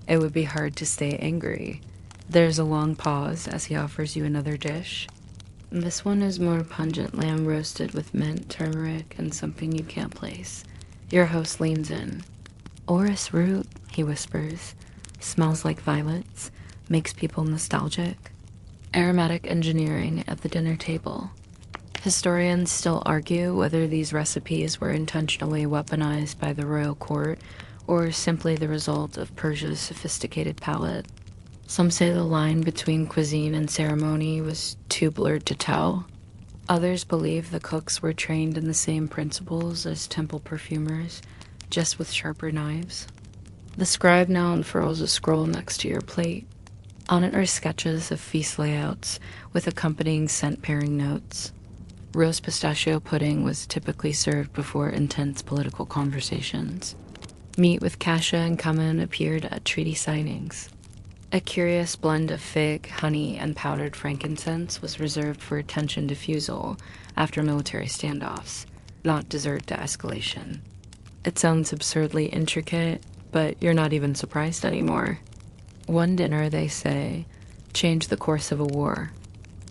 it would be hard to stay angry. There's a long pause as he offers you another dish. This one is more pungent lamb roasted with mint, turmeric, and something you can't place. Your host leans in. Orris root, he whispers. Smells like violets, makes people nostalgic. Aromatic engineering at the dinner table. Historians still argue whether these recipes were intentionally weaponized by the royal court or simply the result of Persia's sophisticated palate. Some say the line between cuisine and ceremony was too blurred to tell. Others believe the cooks were trained in the same principles as temple perfumers, just with sharper knives. The scribe now unfurls a scroll next to your plate. On it are sketches of feast layouts with accompanying scent-pairing notes. Roast pistachio pudding was typically served before intense political conversations. Meat with cassia and cumin appeared at treaty signings. A curious blend of fig, honey, and powdered frankincense was reserved for tension diffusal after military standoffs, not dessert de escalation. It sounds absurdly intricate, but you're not even surprised anymore. One dinner, they say, changed the course of a war.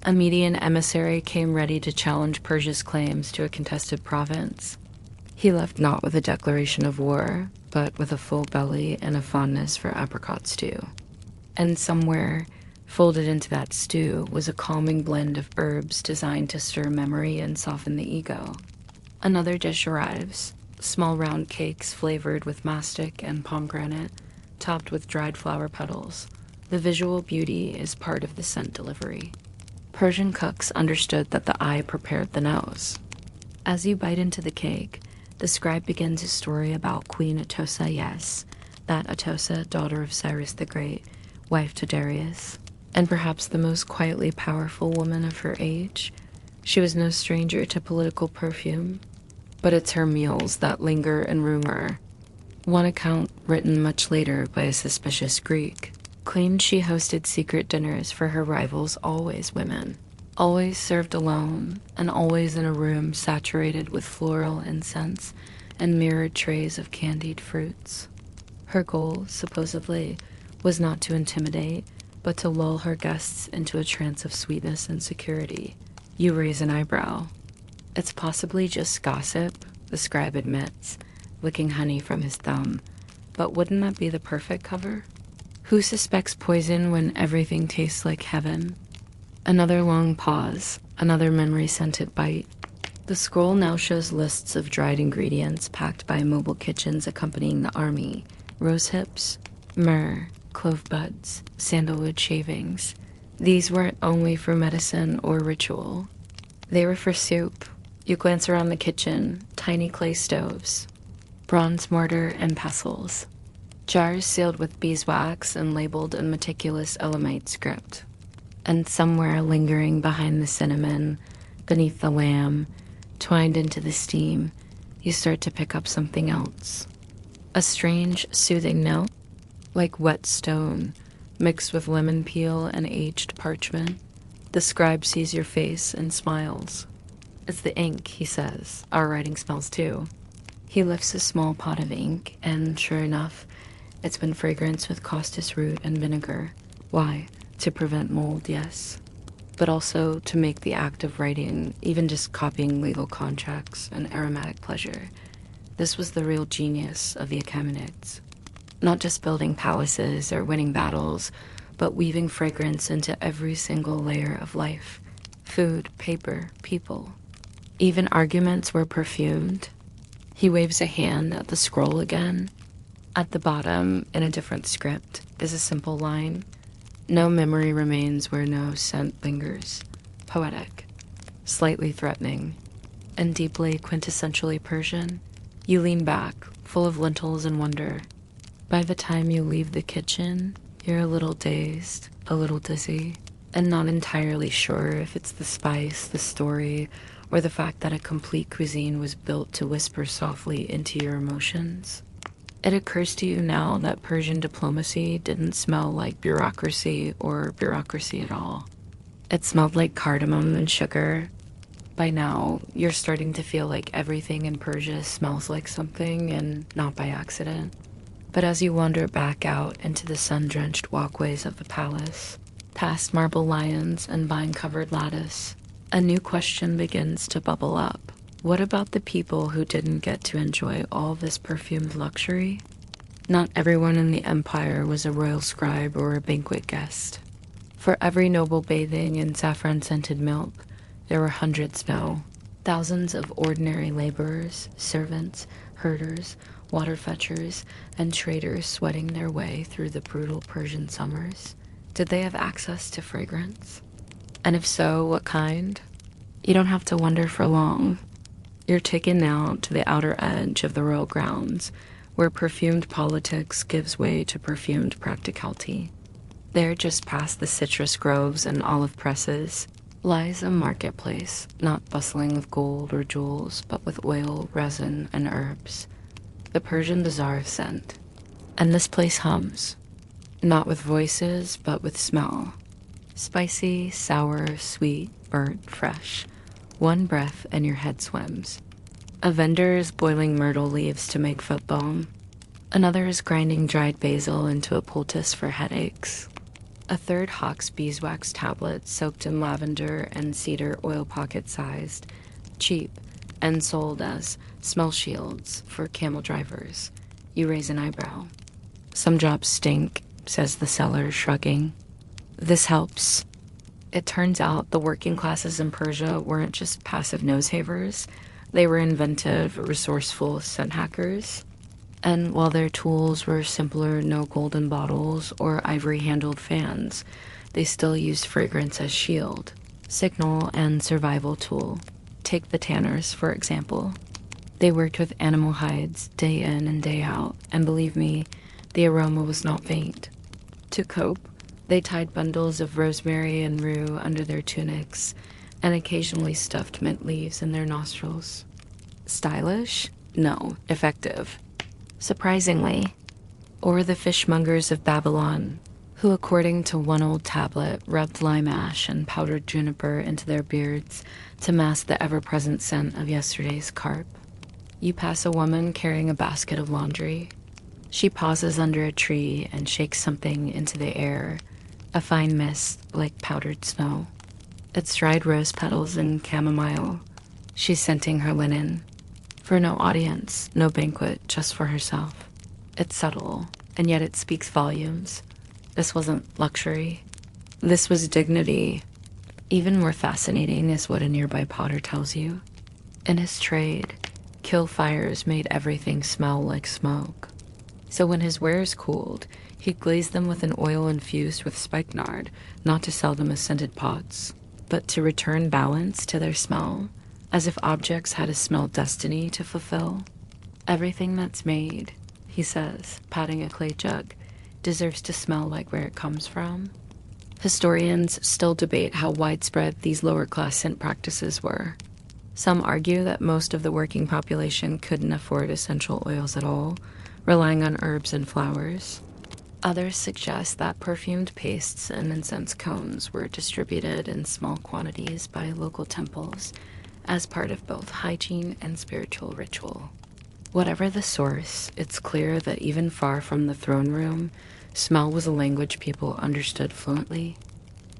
A Median emissary came ready to challenge Persia's claims to a contested province. He left not with a declaration of war, but with a full belly and a fondness for apricot stew. And somewhere, folded into that stew, was a calming blend of herbs designed to stir memory and soften the ego. Another dish arrives, small round cakes flavored with mastic and pomegranate, topped with dried flower petals. The visual beauty is part of the scent delivery. Persian cooks understood that the eye prepared the nose. As you bite into the cake, the scribe begins his story about Queen Atossa, yes, that Atossa, daughter of Cyrus the Great, wife to Darius, and perhaps the most quietly powerful woman of her age. She was no stranger to political perfume, but it's her meals that linger in rumor. One account, written much later by a suspicious Greek, claimed she hosted secret dinners for her rivals, always women, always served alone, and always in a room saturated with floral incense and mirrored trays of candied fruits. Her goal, supposedly, was not to intimidate, but to lull her guests into a trance of sweetness and security. You raise an eyebrow. It's possibly just gossip, the scribe admits, licking honey from his thumb. But wouldn't that be the perfect cover? Who suspects poison when everything tastes like heaven? Another long pause, another memory-scented bite. The scroll now shows lists of dried ingredients packed by mobile kitchens accompanying the army. Rose hips, myrrh, clove buds, sandalwood shavings. These weren't only for medicine or ritual. They were for soup. You glance around the kitchen, tiny clay stoves, bronze mortar and pestles, jars sealed with beeswax and labeled in meticulous Elamite script. And somewhere lingering behind the cinnamon, beneath the lamb, twined into the steam, you start to pick up something else. A strange, soothing note, like wet stone, mixed with lemon peel and aged parchment. The scribe sees your face and smiles. It's the ink, he says. Our writing smells too. He lifts a small pot of ink, and sure enough, it's been fragranced with costus root and vinegar. Why? To prevent mold, yes. But also to make the act of writing, even just copying legal contracts, an aromatic pleasure. This was the real genius of the Achaemenids. Not just building palaces or winning battles, but weaving fragrance into every single layer of life. Food, paper, people. Even arguments were perfumed. He waves a hand at the scroll again. At the bottom, in a different script, is a simple line. No memory remains where no scent lingers. Poetic, slightly threatening, and deeply quintessentially Persian. You lean back, full of lentils and wonder. By the time you leave the kitchen, you're a little dazed, a little dizzy, and not entirely sure if it's the spice, the story, or the fact that a complete cuisine was built to whisper softly into your emotions. It occurs to you now that Persian diplomacy didn't smell like bureaucracy or bureaucracy at all. It smelled like cardamom and sugar. By now, you're starting to feel like everything in Persia smells like something, and not by accident. But as you wander back out into the sun-drenched walkways of the palace, past marble lions and vine-covered lattice, a new question begins to bubble up. What about the people who didn't get to enjoy all this perfumed luxury? Not everyone in the empire was a royal scribe or a banquet guest. For every noble bathing in saffron-scented milk, there were hundreds now. Thousands of ordinary laborers, servants, herders, water fetchers, and traders sweating their way through the brutal Persian summers. Did they have access to fragrance? And if so, what kind? You don't have to wonder for long. You're taken now to the outer edge of the royal grounds, where perfumed politics gives way to perfumed practicality. There, just past the citrus groves and olive presses, lies a marketplace, not bustling with gold or jewels, but with oil, resin, and herbs. The Persian bazaar of scent. And this place hums, not with voices, but with smell. Spicy, sour, sweet, burnt, fresh. One breath and your head swims. A vendor is boiling myrtle leaves to make foot balm. Another is grinding dried basil into a poultice for headaches. A third hawks beeswax tablets soaked in lavender and cedar oil pocket-sized, cheap, and sold as smell shields for camel drivers. You raise an eyebrow. Some jobs stink, says the seller, shrugging. This helps. It turns out the working classes in Persia weren't just passive nose-havers. They were inventive, resourceful scent hackers. And while their tools were simpler, no golden bottles or ivory-handled fans, they still used fragrance as shield, signal, and survival tool. Take the tanners, for example. They worked with animal hides day in and day out, and believe me, the aroma was not faint. To cope, they tied bundles of rosemary and rue under their tunics and occasionally stuffed mint leaves in their nostrils. Stylish? No, effective. Surprisingly. Or the fishmongers of Babylon, who, according to one old tablet, rubbed lime ash and powdered juniper into their beards to mask the ever-present scent of yesterday's carp. You pass a woman carrying a basket of laundry. She pauses under a tree and shakes something into the air, a fine mist like powdered snow. It's dried rose petals and chamomile. She's scenting her linen. For no audience, no banquet, just for herself. It's subtle, and yet it speaks volumes. This wasn't luxury. This was dignity. Even more fascinating is what a nearby potter tells you. In his trade, kill fires made everything smell like smoke. So when his wares cooled, He glazed them with an oil infused with spikenard, not to sell them as scented pots, but to return balance to their smell, as if objects had a smell destiny to fulfill. Everything that's made, he says, patting a clay jug, deserves to smell like where it comes from. Historians still debate how widespread these lower-class scent practices were. Some argue that most of the working population couldn't afford essential oils at all, relying on herbs and flowers. Others suggest that perfumed pastes and incense cones were distributed in small quantities by local temples as part of both hygiene and spiritual ritual. Whatever the source, it's clear that even far from the throne room, smell was a language people understood fluently.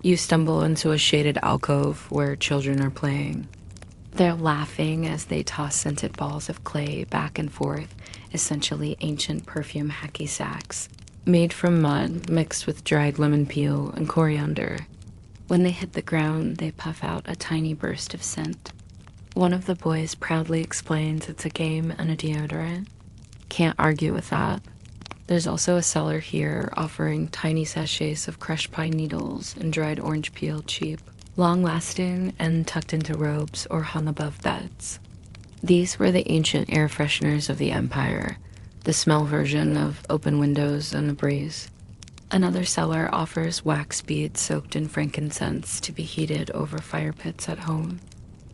You stumble into a shaded alcove where children are playing. They're laughing as they toss scented balls of clay back and forth, essentially ancient perfume hacky sacks, made from mud mixed with dried lemon peel and coriander. When they hit the ground, they puff out a tiny burst of scent. One of the boys proudly explains it's a game and a deodorant. Can't argue with that. There's also a seller here offering tiny sachets of crushed pine needles and dried orange peel cheap, long-lasting and tucked into robes or hung above beds. These were the ancient air fresheners of the empire, the smell version of open windows and a breeze. Another seller offers wax beads soaked in frankincense to be heated over fire pits at home.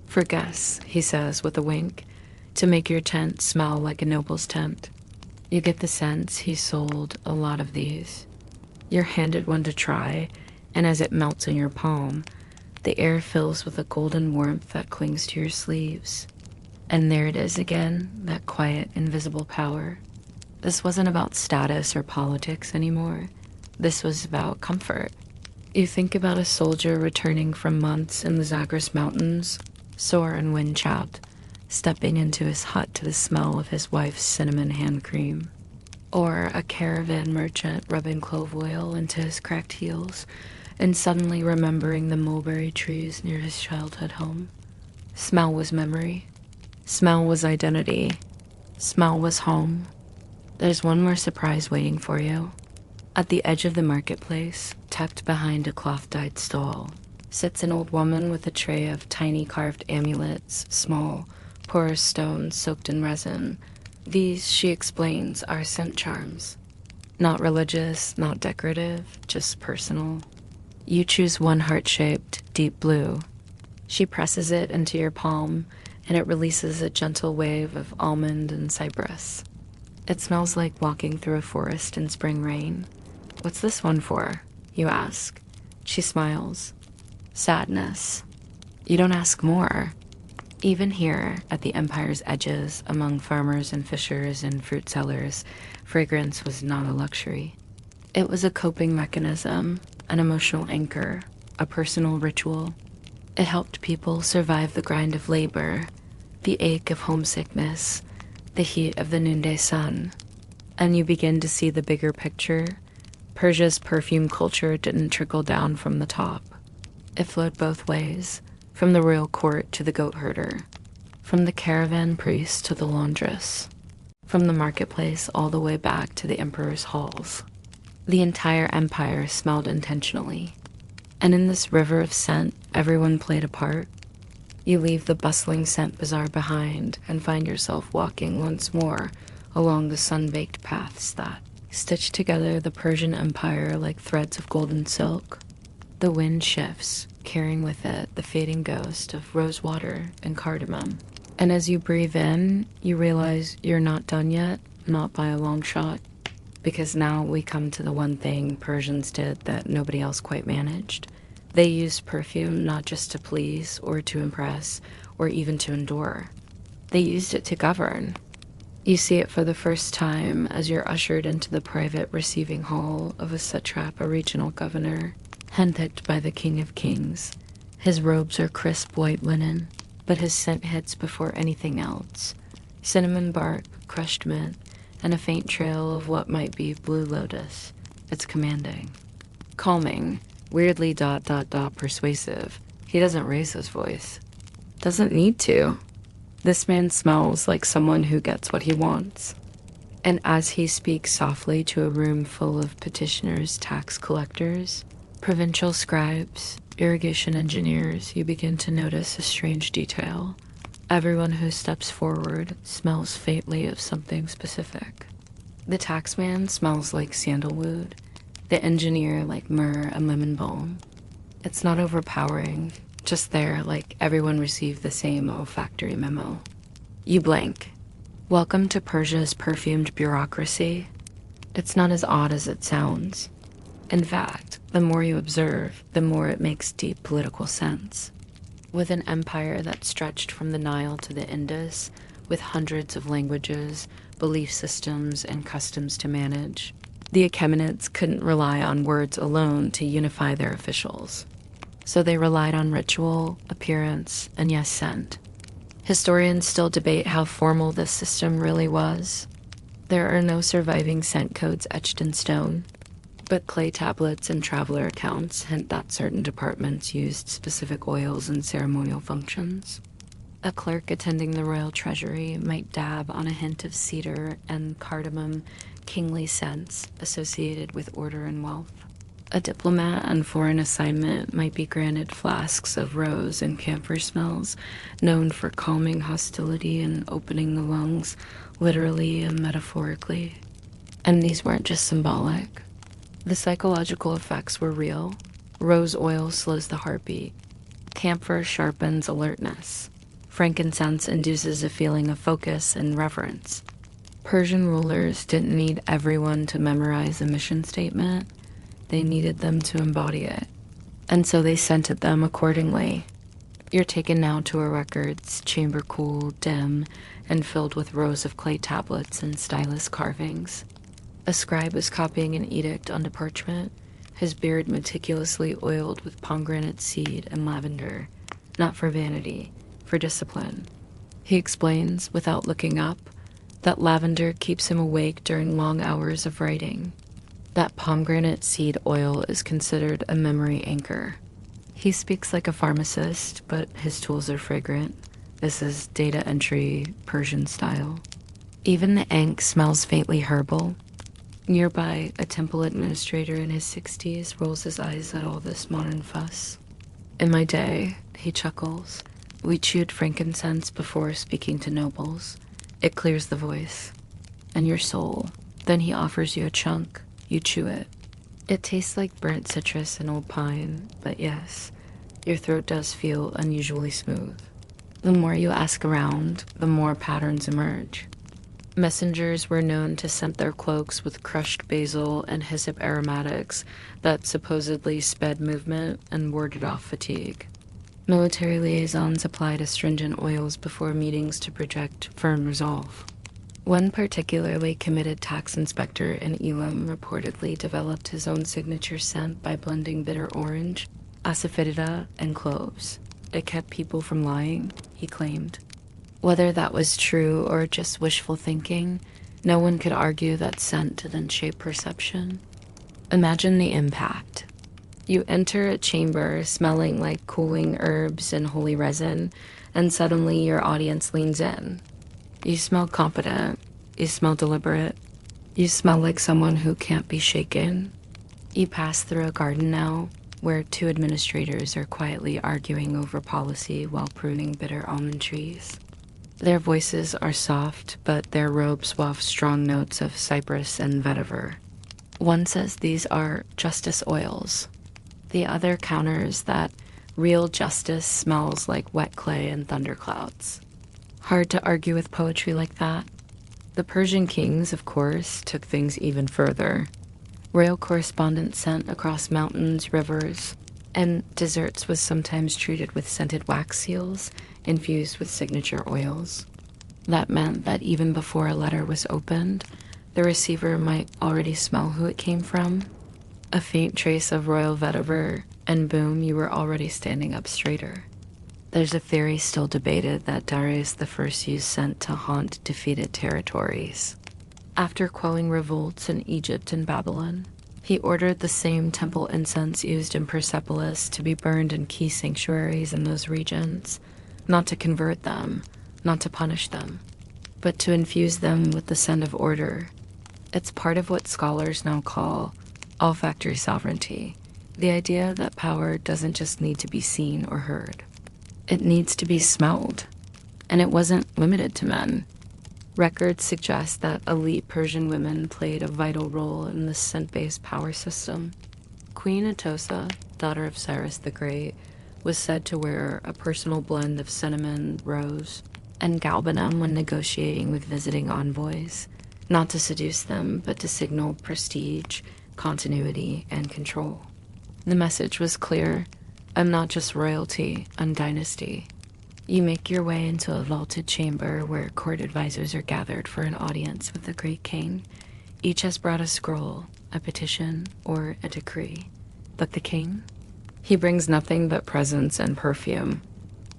For guests, he says with a wink, to make your tent smell like a noble's tent. You get the sense he sold a lot of these. You're handed one to try, and as it melts in your palm, the air fills with a golden warmth that clings to your sleeves. And there it is again, that quiet, invisible power. This wasn't about status or politics anymore. This was about comfort. You think about a soldier returning from months in the Zagros Mountains, sore and wind-chapped, stepping into his hut to the smell of his wife's cinnamon hand cream. Or a caravan merchant rubbing clove oil into his cracked heels and suddenly remembering the mulberry trees near his childhood home. Smell was memory. Smell was identity. Smell was home. There's one more surprise waiting for you. At the edge of the marketplace, tucked behind a cloth-dyed stall, sits an old woman with a tray of tiny carved amulets, small, porous stones soaked in resin. These, she explains, are scent charms. Not religious, not decorative, just personal. You choose one heart-shaped, deep blue. She presses it into your palm, and it releases a gentle wave of almond and cypress. It smells like walking through a forest in spring rain. What's this one for? You ask. She smiles. Sadness. You don't ask more. Even here, at the empire's edges, among farmers and fishers and fruit sellers, fragrance was not a luxury. It was a coping mechanism, an emotional anchor, a personal ritual. It helped people survive the grind of labor, the ache of homesickness, the heat of the noonday sun. And you begin to see the bigger picture. Persia's perfume culture didn't trickle down from the top. It flowed both ways, from the royal court to the goat herder, from the caravan priest to the laundress, from the marketplace all the way back to the emperor's halls. The entire empire smelled intentionally. And in this river of scent, everyone played a part. You leave the bustling scent bazaar behind and find yourself walking once more along the sun-baked paths that stitch together the Persian Empire like threads of golden silk. The wind shifts, carrying with it the fading ghost of rose water and cardamom. And as you breathe in, you realize you're not done yet, not by a long shot. Because now we come to the one thing Persians did that nobody else quite managed. They used perfume not just to please or to impress or even to endure. They used it to govern. You see it for the first time as you're ushered into the private receiving hall of a satrap, a regional governor, handpicked by the King of Kings. His robes are crisp white linen, but his scent hits before anything else. Cinnamon bark, crushed mint, and a faint trail of what might be blue lotus. It's commanding. Calming, weirdly ... persuasive. He doesn't raise his voice. Doesn't need to. This man smells like someone who gets what he wants. And as he speaks softly to a room full of petitioners, tax collectors, provincial scribes, irrigation engineers, you begin to notice a strange detail. Everyone who steps forward smells faintly of something specific. The taxman smells like sandalwood, the engineer like myrrh and lemon balm. It's not overpowering, just there, like everyone received the same olfactory memo. You blank. Welcome to Persia's perfumed bureaucracy. It's not as odd as it sounds. In fact, the more you observe, the more it makes deep political sense. With an empire that stretched from the Nile to the Indus, with hundreds of languages, belief systems, and customs to manage, the Achaemenids couldn't rely on words alone to unify their officials. So they relied on ritual, appearance, and yes, scent. Historians still debate how formal this system really was. There are no surviving scent codes etched in stone, but clay tablets and traveler accounts hint that certain departments used specific oils in ceremonial functions. A clerk attending the royal treasury might dab on a hint of cedar and cardamom, kingly scents associated with order and wealth. A diplomat on foreign assignment might be granted flasks of rose and camphor smells, known for calming hostility and opening the lungs, literally and metaphorically. And these weren't just symbolic. The psychological effects were real. Rose oil slows the heartbeat. Camphor sharpens alertness. Frankincense induces a feeling of focus and reverence. Persian rulers didn't need everyone to memorize a mission statement. They needed them to embody it. And so they scented them accordingly. You're taken now to a records, chamber-cooled, dim, and filled with rows of clay tablets and stylus carvings. A scribe is copying an edict onto parchment, his beard meticulously oiled with pomegranate seed and lavender, not for vanity, for discipline. He explains, without looking up, that lavender keeps him awake during long hours of writing. That pomegranate seed oil is considered a memory anchor. He speaks like a pharmacist, but his tools are fragrant. This is data entry, Persian style. Even the ink smells faintly herbal. Nearby, a temple administrator in his 60s rolls his eyes at all this modern fuss. In my day, he chuckles, we chewed frankincense before speaking to nobles. It clears the voice. And your soul. Then he offers you a chunk. You chew it. It tastes like burnt citrus and old pine, but yes, your throat does feel unusually smooth. The more you ask around, the more patterns emerge. Messengers were known to scent their cloaks with crushed basil and hyssop aromatics that supposedly sped movement and warded off fatigue. Military liaisons applied astringent oils before meetings to project firm resolve. One particularly committed tax inspector in Elam reportedly developed his own signature scent by blending bitter orange, asafoetida, and cloves. It kept people from lying, he claimed. Whether that was true or just wishful thinking, no one could argue that scent didn't shape perception. Imagine the impact. You enter a chamber smelling like cooling herbs and holy resin, and suddenly your audience leans in. You smell competent. You smell deliberate. You smell like someone who can't be shaken. You pass through a garden now, where two administrators are quietly arguing over policy while pruning bitter almond trees. Their voices are soft, but their robes waft strong notes of cypress and vetiver. One says these are justice oils. The other counters that real justice smells like wet clay and thunderclouds. Hard to argue with poetry like that. The Persian kings, of course, took things even further. Royal correspondence sent across mountains, rivers, and desserts was sometimes treated with scented wax seals infused with signature oils. That meant that even before a letter was opened, the receiver might already smell who it came from. A faint trace of royal vetiver, and boom, you were already standing up straighter. There's a theory still debated that Darius I used scent to haunt defeated territories. After quelling revolts in Egypt and Babylon, he ordered the same temple incense used in Persepolis to be burned in key sanctuaries in those regions, not to convert them, not to punish them. but to infuse them with the scent of order. It's part of what scholars now call olfactory sovereignty, the idea that power doesn't just need to be seen or heard. It needs to be smelled. And it wasn't limited to men. Records suggest that elite Persian women played a vital role in this scent-based power system. Queen Atossa, daughter of Cyrus the Great, was said to wear a personal blend of cinnamon, rose, and galbanum when negotiating with visiting envoys, not to seduce them, but to signal prestige, continuity, and control. The message was clear: I'm not just royalty, I'm dynasty. You make your way into a vaulted chamber where court advisors are gathered for an audience with the great king. Each has brought a scroll, a petition, or a decree. But the king? He brings nothing but presents and perfume.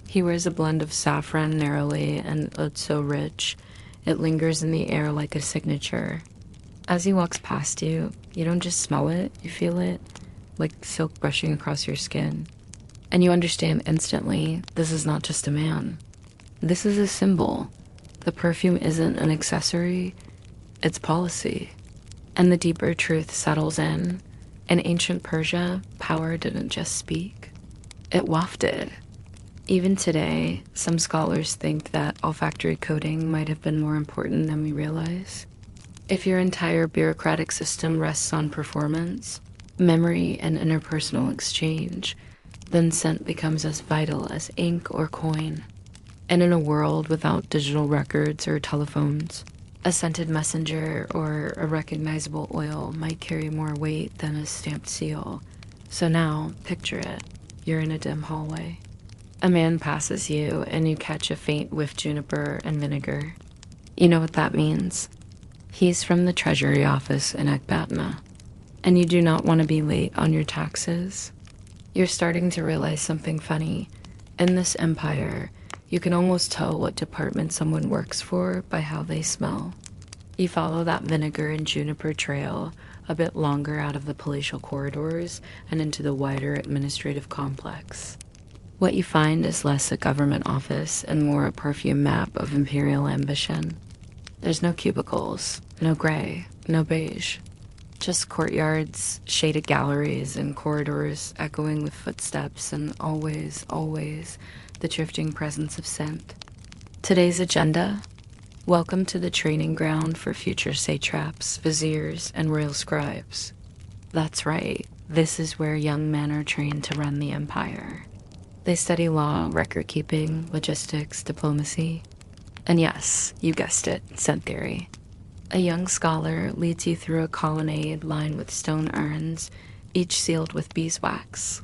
He wears a blend of saffron narrowly and oud so rich, it lingers in the air like a signature. As he walks past you, you don't just smell it, you feel it, like silk brushing across your skin. And you understand instantly, this is not just a man. This is a symbol. The perfume isn't an accessory, it's policy. And the deeper truth settles in. In ancient Persia, power didn't just speak, it wafted. Even today, some scholars think that olfactory coding might have been more important than we realize. If your entire bureaucratic system rests on performance, memory, and interpersonal exchange, then scent becomes as vital as ink or coin. And in a world without digital records or telephones, a scented messenger or a recognizable oil might carry more weight than a stamped seal. So now, picture it. You're in a dim hallway. A man passes you and you catch a faint whiff juniper and vinegar. You know what that means. He's from the Treasury office in Ecbatana, and you do not want to be late on your taxes. You're starting to realize something funny. In this empire, you can almost tell what department someone works for by how they smell. You follow that vinegar and juniper trail a bit longer out of the palatial corridors and into the wider administrative complex. What you find is less a government office and more a perfume map of imperial ambition. There's no cubicles, no gray, no beige. Just courtyards, shaded galleries, and corridors echoing with footsteps and always, always the drifting presence of scent. Today's agenda: welcome to the training ground for future satraps, viziers, and royal scribes. That's right, this is where young men are trained to run the empire. They study law, record-keeping, logistics, diplomacy, and yes, you guessed it, scent theory. A young scholar leads you through a colonnade lined with stone urns, each sealed with beeswax.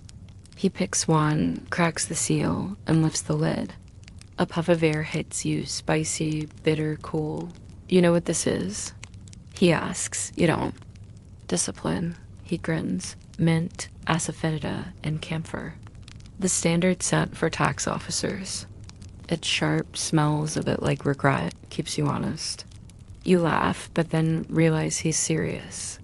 He picks one, cracks the seal, and lifts the lid. A puff of air hits you, spicy, bitter, cool. You know what this is? He asks. You don't. Discipline. He grins. Mint, asafoetida, and camphor. The standard scent for tax officers. It's sharp, smells a bit like regret, keeps you honest. You laugh, but then realize he's serious.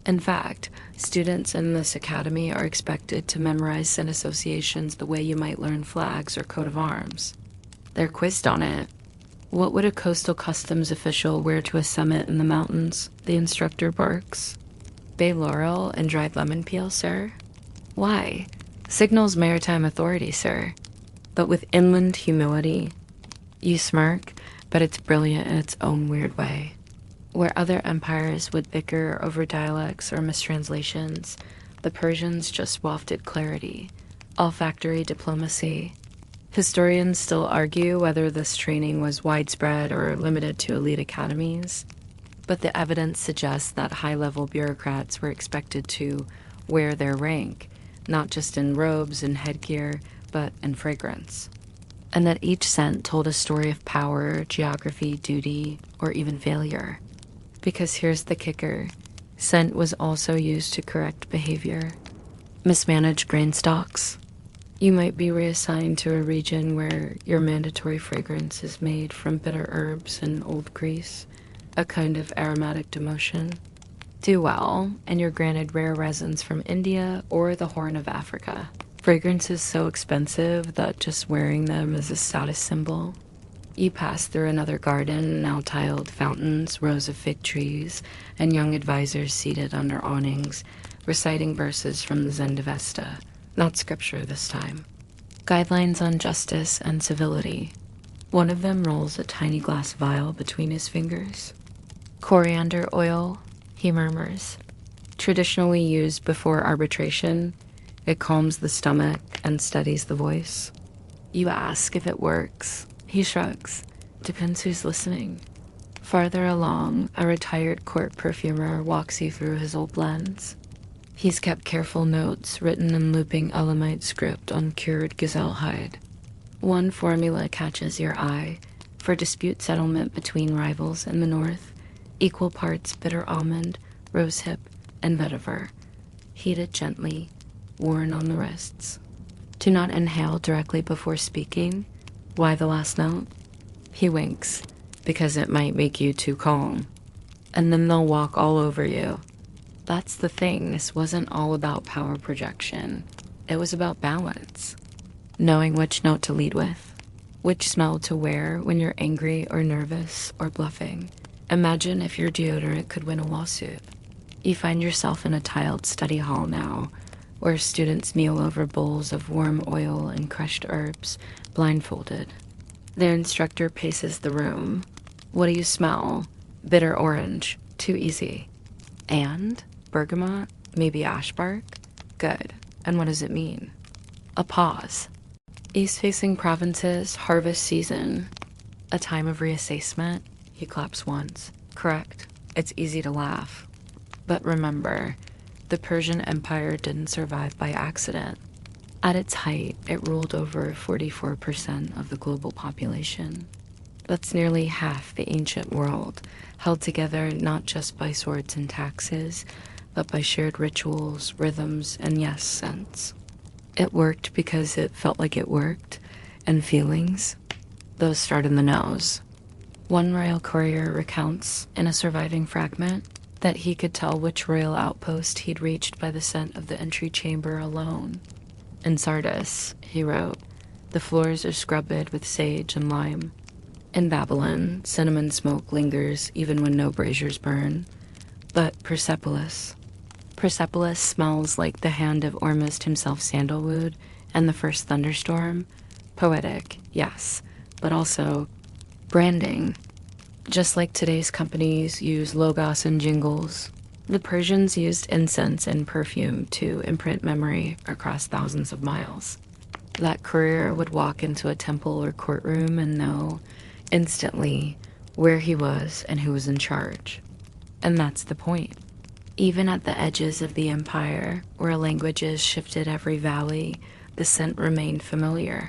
In fact, students in this academy are expected to memorize scent associations the way you might learn flags or coat of arms. They're quizzed on it. What would a coastal customs official wear to a summit in the mountains? The instructor barks. Bay laurel and dried lemon peel, sir? Why? Signals maritime authority, sir. But with inland humility. You smirk, but it's brilliant in its own weird way. Where other empires would bicker over dialects or mistranslations, the Persians just wafted clarity, olfactory diplomacy. Historians still argue whether this training was widespread or limited to elite academies, but the evidence suggests that high-level bureaucrats were expected to wear their rank, not just in robes and headgear, but in fragrance. And that each scent told a story of power, geography, duty, or even failure. Because here's the kicker. Scent was also used to correct behavior. Mismanaged grain stalks. You might be reassigned to a region where your mandatory fragrance is made from bitter herbs and old grease, a kind of aromatic demotion. Do well, and you're granted rare resins from India or the Horn of Africa. Fragrances so expensive that just wearing them is a status symbol. You pass through another garden, now tiled fountains, rows of fig trees, and young advisors seated under awnings, reciting verses from the Zendavesta, not scripture this time. Guidelines on justice and civility. One of them rolls a tiny glass vial between his fingers. Coriander oil, he murmurs. Traditionally used before arbitration, it calms the stomach and steadies the voice. You ask if it works. He shrugs. Depends who's listening. Farther along, a retired court perfumer walks you through his old blends. He's kept careful notes written in looping Elamite script on cured gazelle hide. One formula catches your eye for dispute settlement between rivals in the north, equal parts bitter almond, rosehip, and vetiver. Heated gently, worn on the wrists. Do not inhale directly before speaking. Why the last note? He winks, because it might make you too calm. And then they'll walk all over you. That's the thing, this wasn't all about power projection. It was about balance. Knowing which note to lead with, which smell to wear when you're angry or nervous or bluffing. Imagine if your deodorant could win a lawsuit. You find yourself in a tiled study hall now, where students kneel over bowls of warm oil and crushed herbs, blindfolded. Their instructor paces the room. What do you smell? Bitter orange. Too easy. And? Bergamot? Maybe ash bark? Good. And what does it mean? A pause. East-facing provinces, harvest season. A time of reassessment. He claps once. Correct. It's easy to laugh. But remember, the Persian Empire didn't survive by accident. At its height, it ruled over 44% of the global population. That's nearly half the ancient world, held together not just by swords and taxes, but by shared rituals, rhythms, and yes, scents. It worked because it felt like it worked, and feelings, those start in the nose. One royal courier recounts, in a surviving fragment, that he could tell which royal outpost he'd reached by the scent of the entry chamber alone. In Sardis, he wrote, the floors are scrubbed with sage and lime. In Babylon, cinnamon smoke lingers even when no braziers burn. But Persepolis smells like the hand of Ormuzd himself sandalwood and the first thunderstorm. Poetic, yes, but also branding. Just like today's companies use logos and jingles, the Persians used incense and perfume to imprint memory across thousands of miles. That courier would walk into a temple or courtroom and know instantly where he was and who was in charge. And that's the point. Even at the edges of the empire, where languages shifted every valley, the scent remained familiar.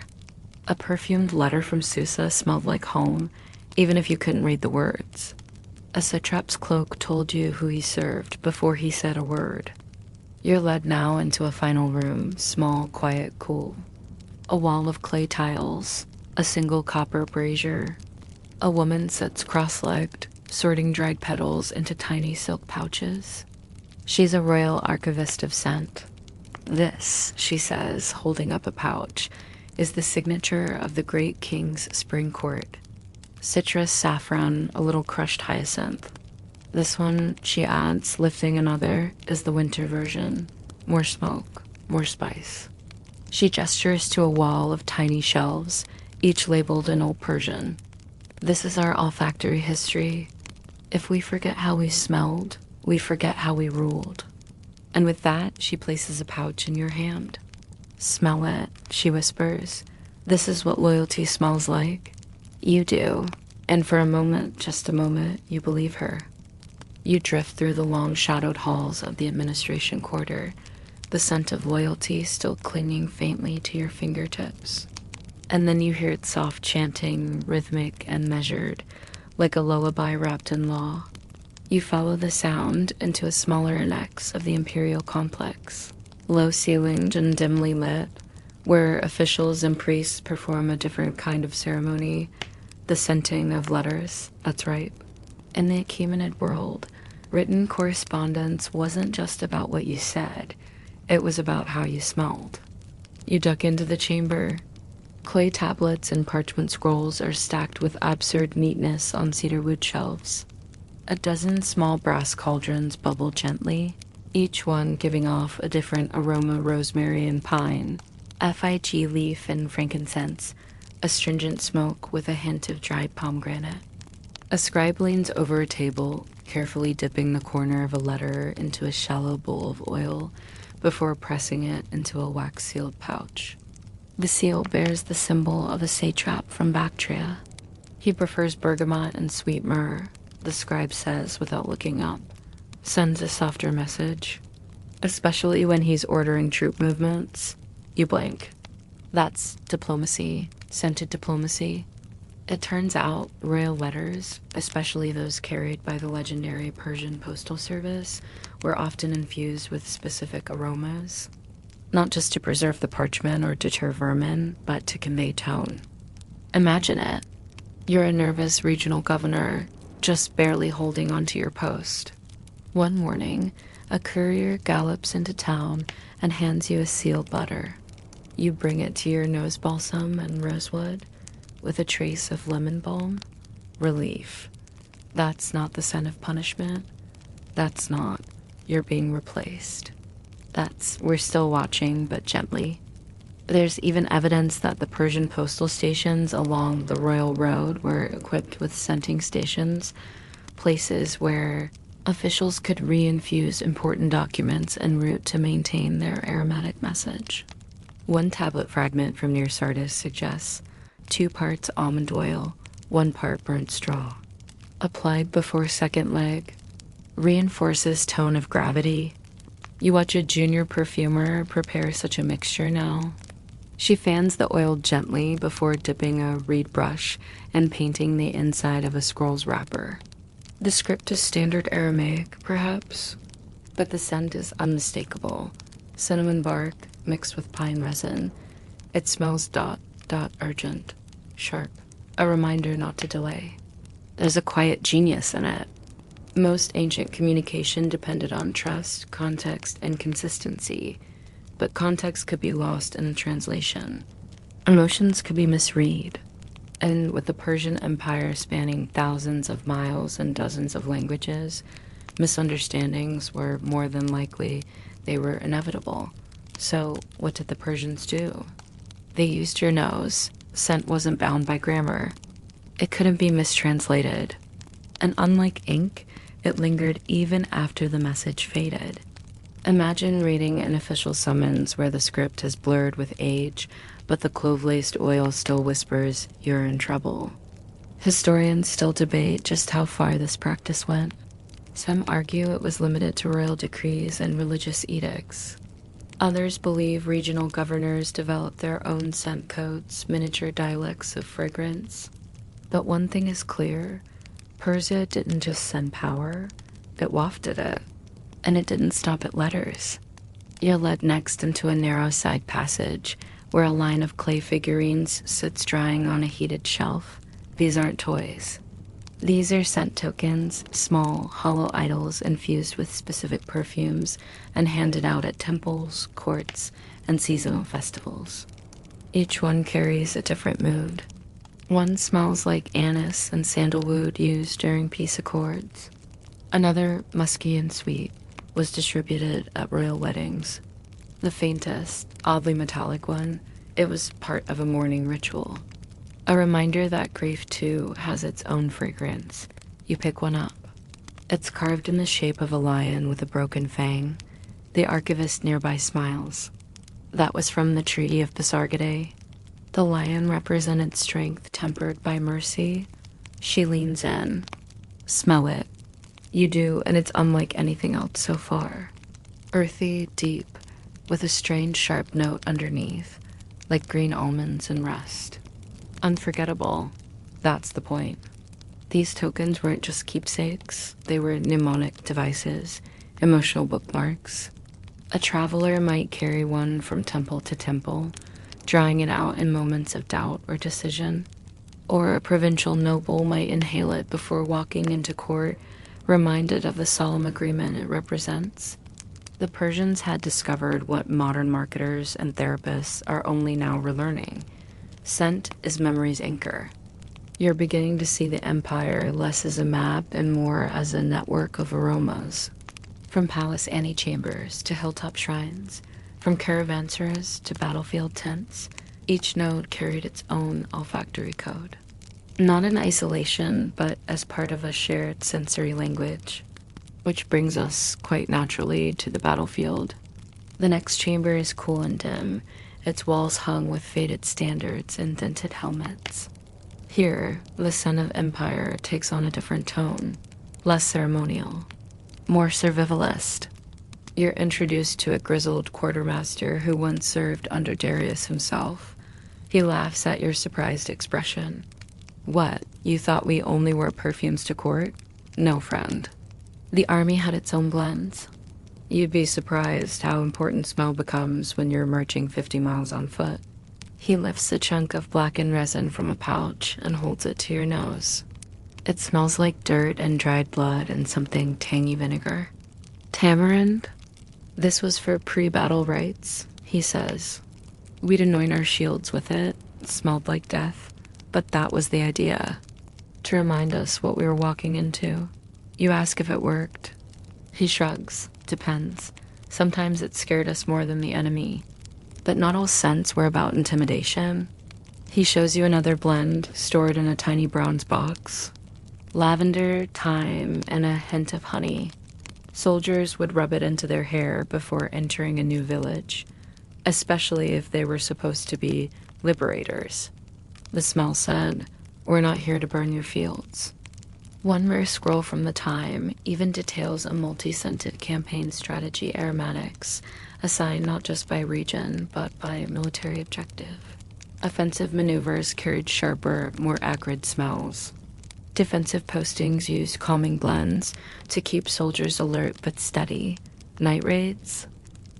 A perfumed letter from Susa smelled like home, even if you couldn't read the words. A satrap's cloak told you who he served before he said a word. You're led now into a final room, small, quiet, cool. A wall of clay tiles, a single copper brazier. A woman sits cross-legged, sorting dried petals into tiny silk pouches. She's a royal archivist of scent. This, she says, holding up a pouch, is the signature of the great king's spring court. Citrus, saffron, a little crushed hyacinth. This one, she adds, lifting another, is the winter version. More smoke, more spice. She gestures to a wall of tiny shelves, each labeled in Old Persian. This is our olfactory history. If we forget how we smelled, we forget how we ruled. And with that, she places a pouch in your hand. Smell it, she whispers. This is what loyalty smells like. You do. And for a moment, just a moment, you believe her. You drift through the long shadowed halls of the administration quarter, the scent of loyalty still clinging faintly to your fingertips. And then you hear its soft chanting, rhythmic and measured, like a lullaby wrapped in law. You follow the sound into a smaller annex of the imperial complex, low-ceilinged and dimly lit, where officials and priests perform a different kind of ceremony, the scenting of letters, that's right. In the Achaemenid world, written correspondence wasn't just about what you said, it was about how you smelled. You duck into the chamber. Clay tablets and parchment scrolls are stacked with absurd neatness on cedarwood shelves. A dozen small brass cauldrons bubble gently, each one giving off a different aroma: rosemary and pine, fig leaf and frankincense, astringent smoke with a hint of dried pomegranate. A scribe leans over a table, carefully dipping the corner of a letter into a shallow bowl of oil before pressing it into a wax-sealed pouch. The seal bears the symbol of a satrap from Bactria. He prefers bergamot and sweet myrrh, the scribe says without looking up. Sends a softer message. Especially when he's ordering troop movements. You blank. That's diplomacy, scented diplomacy. It turns out royal letters, especially those carried by the legendary Persian postal service, were often infused with specific aromas. Not just to preserve the parchment or deter vermin, but to convey tone. Imagine it. You're a nervous regional governor, just barely holding onto your post. One morning, a courier gallops into town and hands you a sealed letter. You bring it to your nose balsam and rosewood, with a trace of lemon balm. Relief. That's not the scent of punishment. That's not you're being replaced. That's we're still watching, but gently. There's even evidence that the Persian postal stations along the Royal Road were equipped with scenting stations, places where officials could reinfuse important documents en route to maintain their aromatic message. One tablet fragment from near Sardis suggests 2 parts almond oil, 1 part burnt straw. Applied before second leg, reinforces tone of gravity. You watch a junior perfumer prepare such a mixture now. She fans the oil gently before dipping a reed brush and painting the inside of a scroll's wrapper. The script is standard Aramaic, perhaps, but the scent is unmistakable. Cinnamon bark mixed with pine resin. It smells urgent, sharp, a reminder not to delay. There's a quiet genius in it. Most ancient communication depended on trust, context, and consistency, but context could be lost in a translation. Emotions could be misread, and with the Persian Empire spanning thousands of miles and dozens of languages, misunderstandings were more than likely they were inevitable. So what did the Persians do? They used your nose. Scent wasn't bound by grammar. It couldn't be mistranslated. And unlike ink, it lingered even after the message faded. Imagine reading an official summons where the script has blurred with age, but the clove-laced oil still whispers, "You're in trouble." Historians still debate just how far this practice went. Some argue it was limited to royal decrees and religious edicts. Others believe regional governors developed their own scent codes, miniature dialects of fragrance. But one thing is clear, Persia didn't just send power, it wafted it. And it didn't stop at letters. You're led next into a narrow side passage where a line of clay figurines sits drying on a heated shelf. These aren't toys. These are scent tokens, small, hollow idols infused with specific perfumes and handed out at temples, courts, and seasonal festivals. Each one carries a different mood. One smells like anise and sandalwood used during peace accords. Another, musky and sweet, was distributed at royal weddings. The faintest, oddly metallic one, it was part of a mourning ritual. A reminder that grief, too, has its own fragrance. You pick one up. It's carved in the shape of a lion with a broken fang. The archivist nearby smiles. That was from the Treaty of Pasargadae. The lion represented strength tempered by mercy. She leans in. Smell it. You do, and it's unlike anything else so far. Earthy, deep, with a strange sharp note underneath, like green almonds and rust. Unforgettable. That's the point. These tokens weren't just keepsakes, they were mnemonic devices, emotional bookmarks. A traveler might carry one from temple to temple, drawing it out in moments of doubt or decision. Or a provincial noble might inhale it before walking into court, reminded of the solemn agreement it represents. The Persians had discovered what modern marketers and therapists are only now relearning: Scent is memory's anchor. You're beginning to see the empire less as a map and more as a network of aromas. From palace antechambers to hilltop shrines, from caravanserais to battlefield tents, each node carried its own olfactory code. Not in isolation, but as part of a shared sensory language. Which brings us quite naturally to the battlefield. The next chamber is cool and dim, its walls hung with faded standards and dented helmets. Here, the scent of empire takes on a different tone, less ceremonial, more survivalist. You're introduced to a grizzled quartermaster who once served under Darius himself. He laughs at your surprised expression. What, you thought we only wore perfumes to court? No, friend. The army had its own blends. You'd be surprised how important smell becomes when you're marching 50 miles on foot. He lifts a chunk of blackened resin from a pouch and holds it to your nose. It smells like dirt and dried blood and something tangy vinegar. Tamarind? This was for pre-battle rites, he says. We'd anoint our shields with it. It smelled like death. But that was the idea. To remind us what we were walking into. You ask if it worked. He shrugs. Depends. Sometimes it scared us more than the enemy. But not all scents were about intimidation. He shows you another blend stored in a tiny bronze box. Lavender, thyme, and a hint of honey. Soldiers would rub it into their hair before entering a new village, especially if they were supposed to be liberators. The smell said, "We're not here to burn your fields." One rare scroll from the time even details a multi-scented campaign strategy aromatics, assigned not just by region, but by military objective. Offensive maneuvers carried sharper, more acrid smells. Defensive postings used calming blends to keep soldiers alert but steady. Night raids?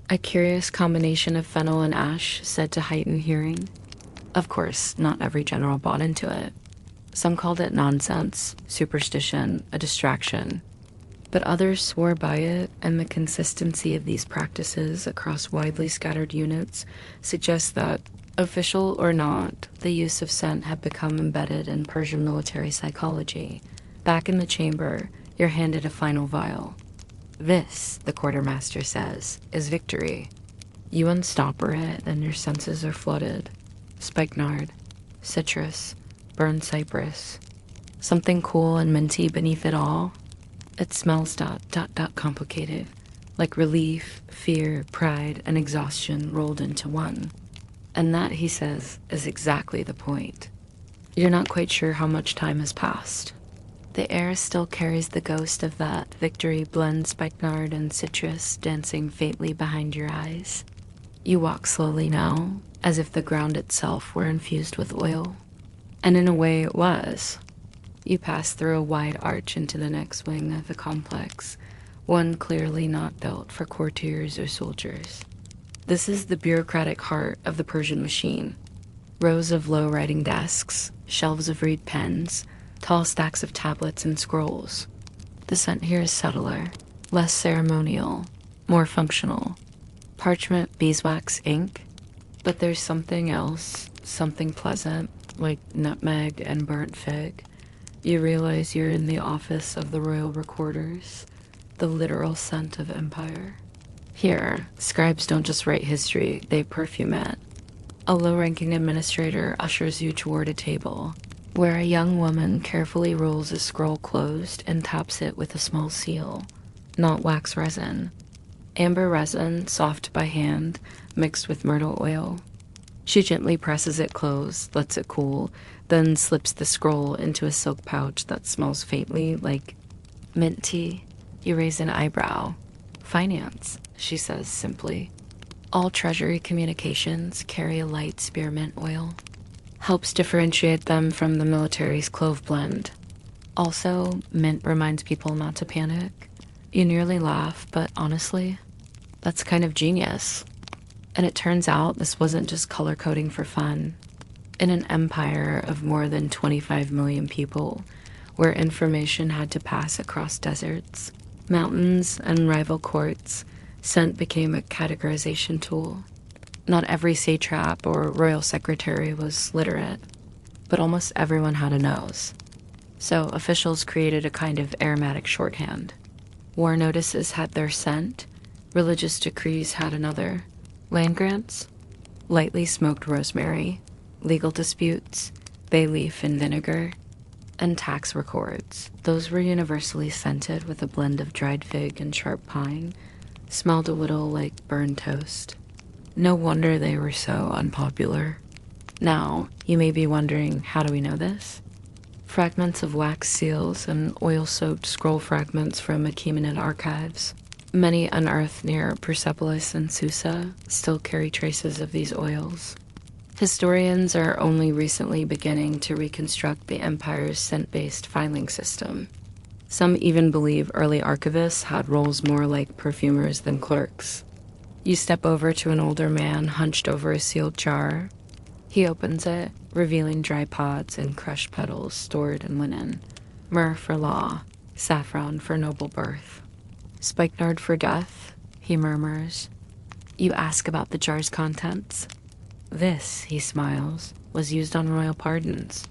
A curious combination of fennel and ash said to heighten hearing. Of course, not every general bought into it. Some called it nonsense, superstition, a distraction. But others swore by it, and the consistency of these practices across widely scattered units suggests that, official or not, the use of scent had become embedded in Persian military psychology. Back in the chamber, you're handed a final vial. This, the quartermaster says, is victory. You unstopper it, and your senses are flooded. Spikenard, citrus, burned cypress, something cool and minty beneath it all. It smells ... complicated, like relief, fear, pride, and exhaustion rolled into one. And that, he says, is exactly the point. You're not quite sure how much time has passed. The air still carries the ghost of that victory blend spikenard and citrus dancing faintly behind your eyes. You walk slowly now, as if the ground itself were infused with oil. And in a way it was. You pass through a wide arch into the next wing of the complex, one clearly not built for courtiers or soldiers. This is the bureaucratic heart of the Persian machine. Rows of low writing desks, shelves of reed pens, tall stacks of tablets and scrolls. The scent here is subtler, less ceremonial, more functional. Parchment, beeswax, ink. But there's something else, something pleasant, like nutmeg and burnt fig. You realize you're in the office of the royal recorders, the literal scent of empire. Here, scribes don't just write history, they perfume it. A low-ranking administrator ushers you toward a table, where a young woman carefully rolls a scroll closed and taps it with a small seal, not wax resin. Amber resin, soft by hand, mixed with myrtle oil. She gently presses it closed, lets it cool, then slips the scroll into a silk pouch that smells faintly like mint tea. You raise an eyebrow. Finance, she says simply. All treasury communications carry a light spearmint oil. Helps differentiate them from the military's clove blend. Also, mint reminds people not to panic. You nearly laugh, but honestly, that's kind of genius. And it turns out this wasn't just color coding for fun. In an empire of more than 25 million people, where information had to pass across deserts, mountains, and rival courts, scent became a categorization tool. Not every satrap or royal secretary was literate, but almost everyone had a nose. So officials created a kind of aromatic shorthand. War notices had their scent, religious decrees had another. Land grants? Lightly smoked rosemary. Legal disputes? Bay leaf and vinegar. And tax records. Those were universally scented with a blend of dried fig and sharp pine. Smelled a little like burned toast. No wonder they were so unpopular. Now, you may be wondering, how do we know this? Fragments of wax seals and oil-soaked scroll fragments from Achaemenid archives, many unearthed near Persepolis and Susa, still carry traces of these oils. Historians are only recently beginning to reconstruct the empire's scent-based filing system. Some even believe early archivists had roles more like perfumers than clerks. You step over to an older man hunched over a sealed jar. He opens it, revealing dry pods and crushed petals stored in linen. Myrrh for law, saffron for noble birth. Spikenard for death, he murmurs. You ask about the jar's contents. This, he smiles, was used on royal pardons.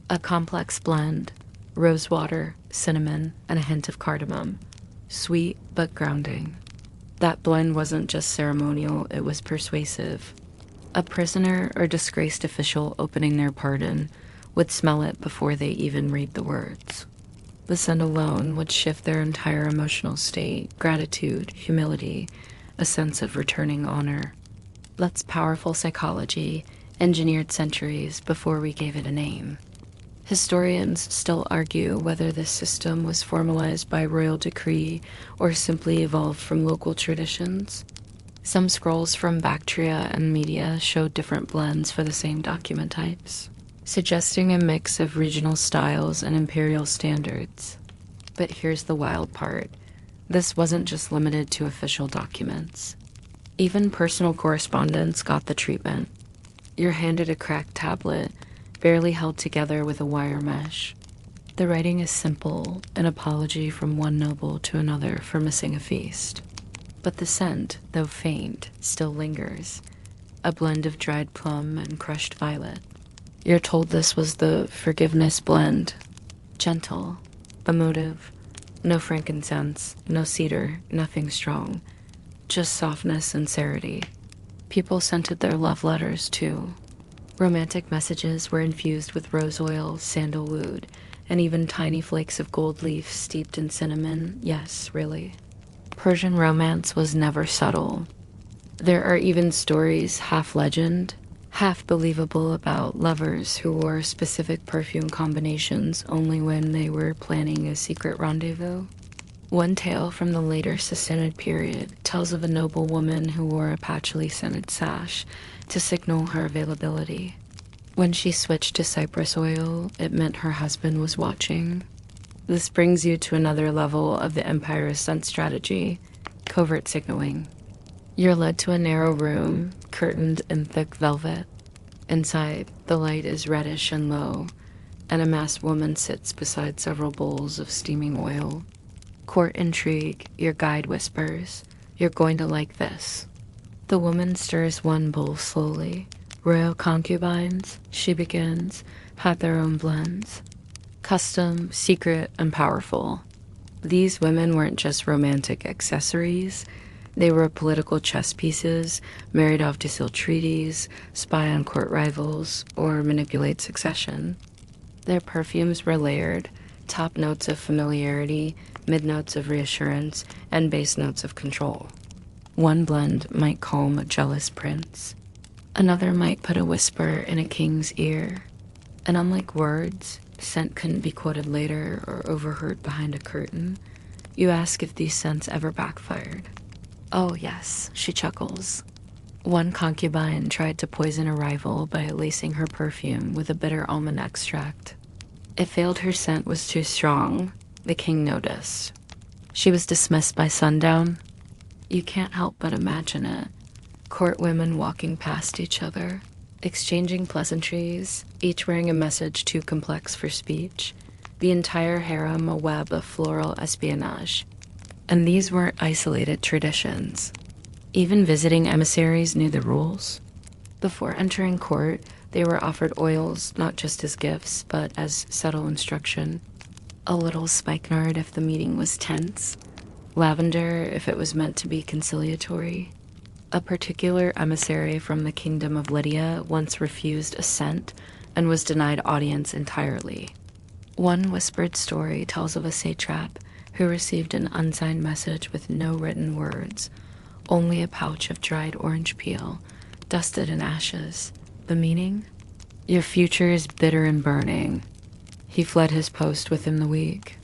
A complex blend, rosewater, cinnamon, and a hint of cardamom. Sweet but grounding. That blend wasn't just ceremonial, it was persuasive. A prisoner or disgraced official opening their pardon would smell it before they even read the words. The scent alone would shift their entire emotional state, gratitude, humility, a sense of returning honor. That's powerful psychology, engineered centuries before we gave it a name. Historians still argue whether this system was formalized by royal decree or simply evolved from local traditions. Some scrolls from Bactria and Media showed different blends for the same document types, suggesting a mix of regional styles and imperial standards. But here's the wild part. This wasn't just limited to official documents. Even personal correspondence got the treatment. You're handed a cracked tablet, barely held together with a wire mesh. The writing is simple, an apology from one noble to another for missing a feast. But the scent, though faint, still lingers, a blend of dried plum and crushed violet. You're told this was the forgiveness blend. Gentle, emotive, no frankincense, no cedar, nothing strong. Just softness and sincerity. People scented their love letters, too. Romantic messages were infused with rose oil, sandalwood, and even tiny flakes of gold leaf steeped in cinnamon. Yes, really. Persian romance was never subtle. There are even stories, half legend, half believable, about lovers who wore specific perfume combinations only when they were planning a secret rendezvous. One tale from the later Sassanid period tells of a noble woman who wore a patchouli-scented sash to signal her availability. When she switched to cypress oil, it meant her husband was watching. This brings you to another level of the empire's scent strategy, covert signaling. You're led to a narrow room, curtained in thick velvet. Inside, the light is reddish and low, and a masked woman sits beside several bowls of steaming oil. Court intrigue, your guide whispers, "You're going to like this." The woman stirs one bowl slowly. Royal concubines, she begins, had their own blends. Custom, secret, and powerful. These women weren't just romantic accessories. They were political chess pieces, married off to seal treaties, spy on court rivals, or manipulate succession. Their perfumes were layered, top notes of familiarity, mid notes of reassurance, and base notes of control. One blend might calm a jealous prince. Another might put a whisper in a king's ear. And unlike words, scent couldn't be quoted later or overheard behind a curtain. You ask if these scents ever backfired. "Oh yes," she chuckles. One concubine tried to poison a rival by lacing her perfume with a bitter almond extract. It failed. Her scent was too strong. The king noticed. She was dismissed by sundown. You can't help but imagine it. Court women walking past each other, exchanging pleasantries, each wearing a message too complex for speech. The entire harem a web of floral espionage. And these weren't isolated traditions. Even visiting emissaries knew the rules. Before entering court, they were offered oils not just as gifts, but as subtle instruction. A little spikenard if the meeting was tense, lavender if it was meant to be conciliatory. A particular emissary from the kingdom of Lydia once refused assent and was denied audience entirely. One whispered story tells of a satrap who received an unsigned message with no written words, only a pouch of dried orange peel, dusted in ashes. The meaning? Your future is bitter and burning. He fled his post within the week.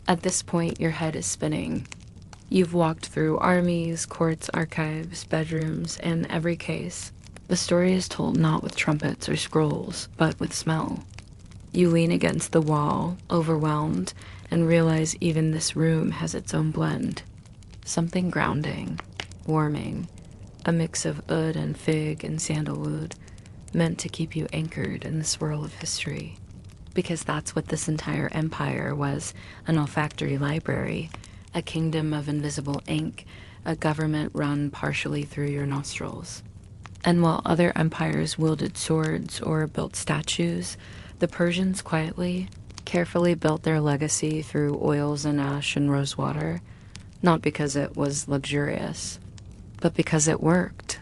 At this point, your head is spinning. You've walked through armies, courts, archives, bedrooms, and every case. The story is told not with trumpets or scrolls, but with smell. You lean against the wall, overwhelmed, and realize even this room has its own blend. Something grounding, warming, a mix of oud and fig and sandalwood, meant to keep you anchored in the swirl of history. Because that's what this entire empire was, an olfactory library, a kingdom of invisible ink, a government run partially through your nostrils. And while other empires wielded swords or built statues, the Persians quietly, carefully built their legacy through oils and ash and rosewater, not because it was luxurious, but because it worked.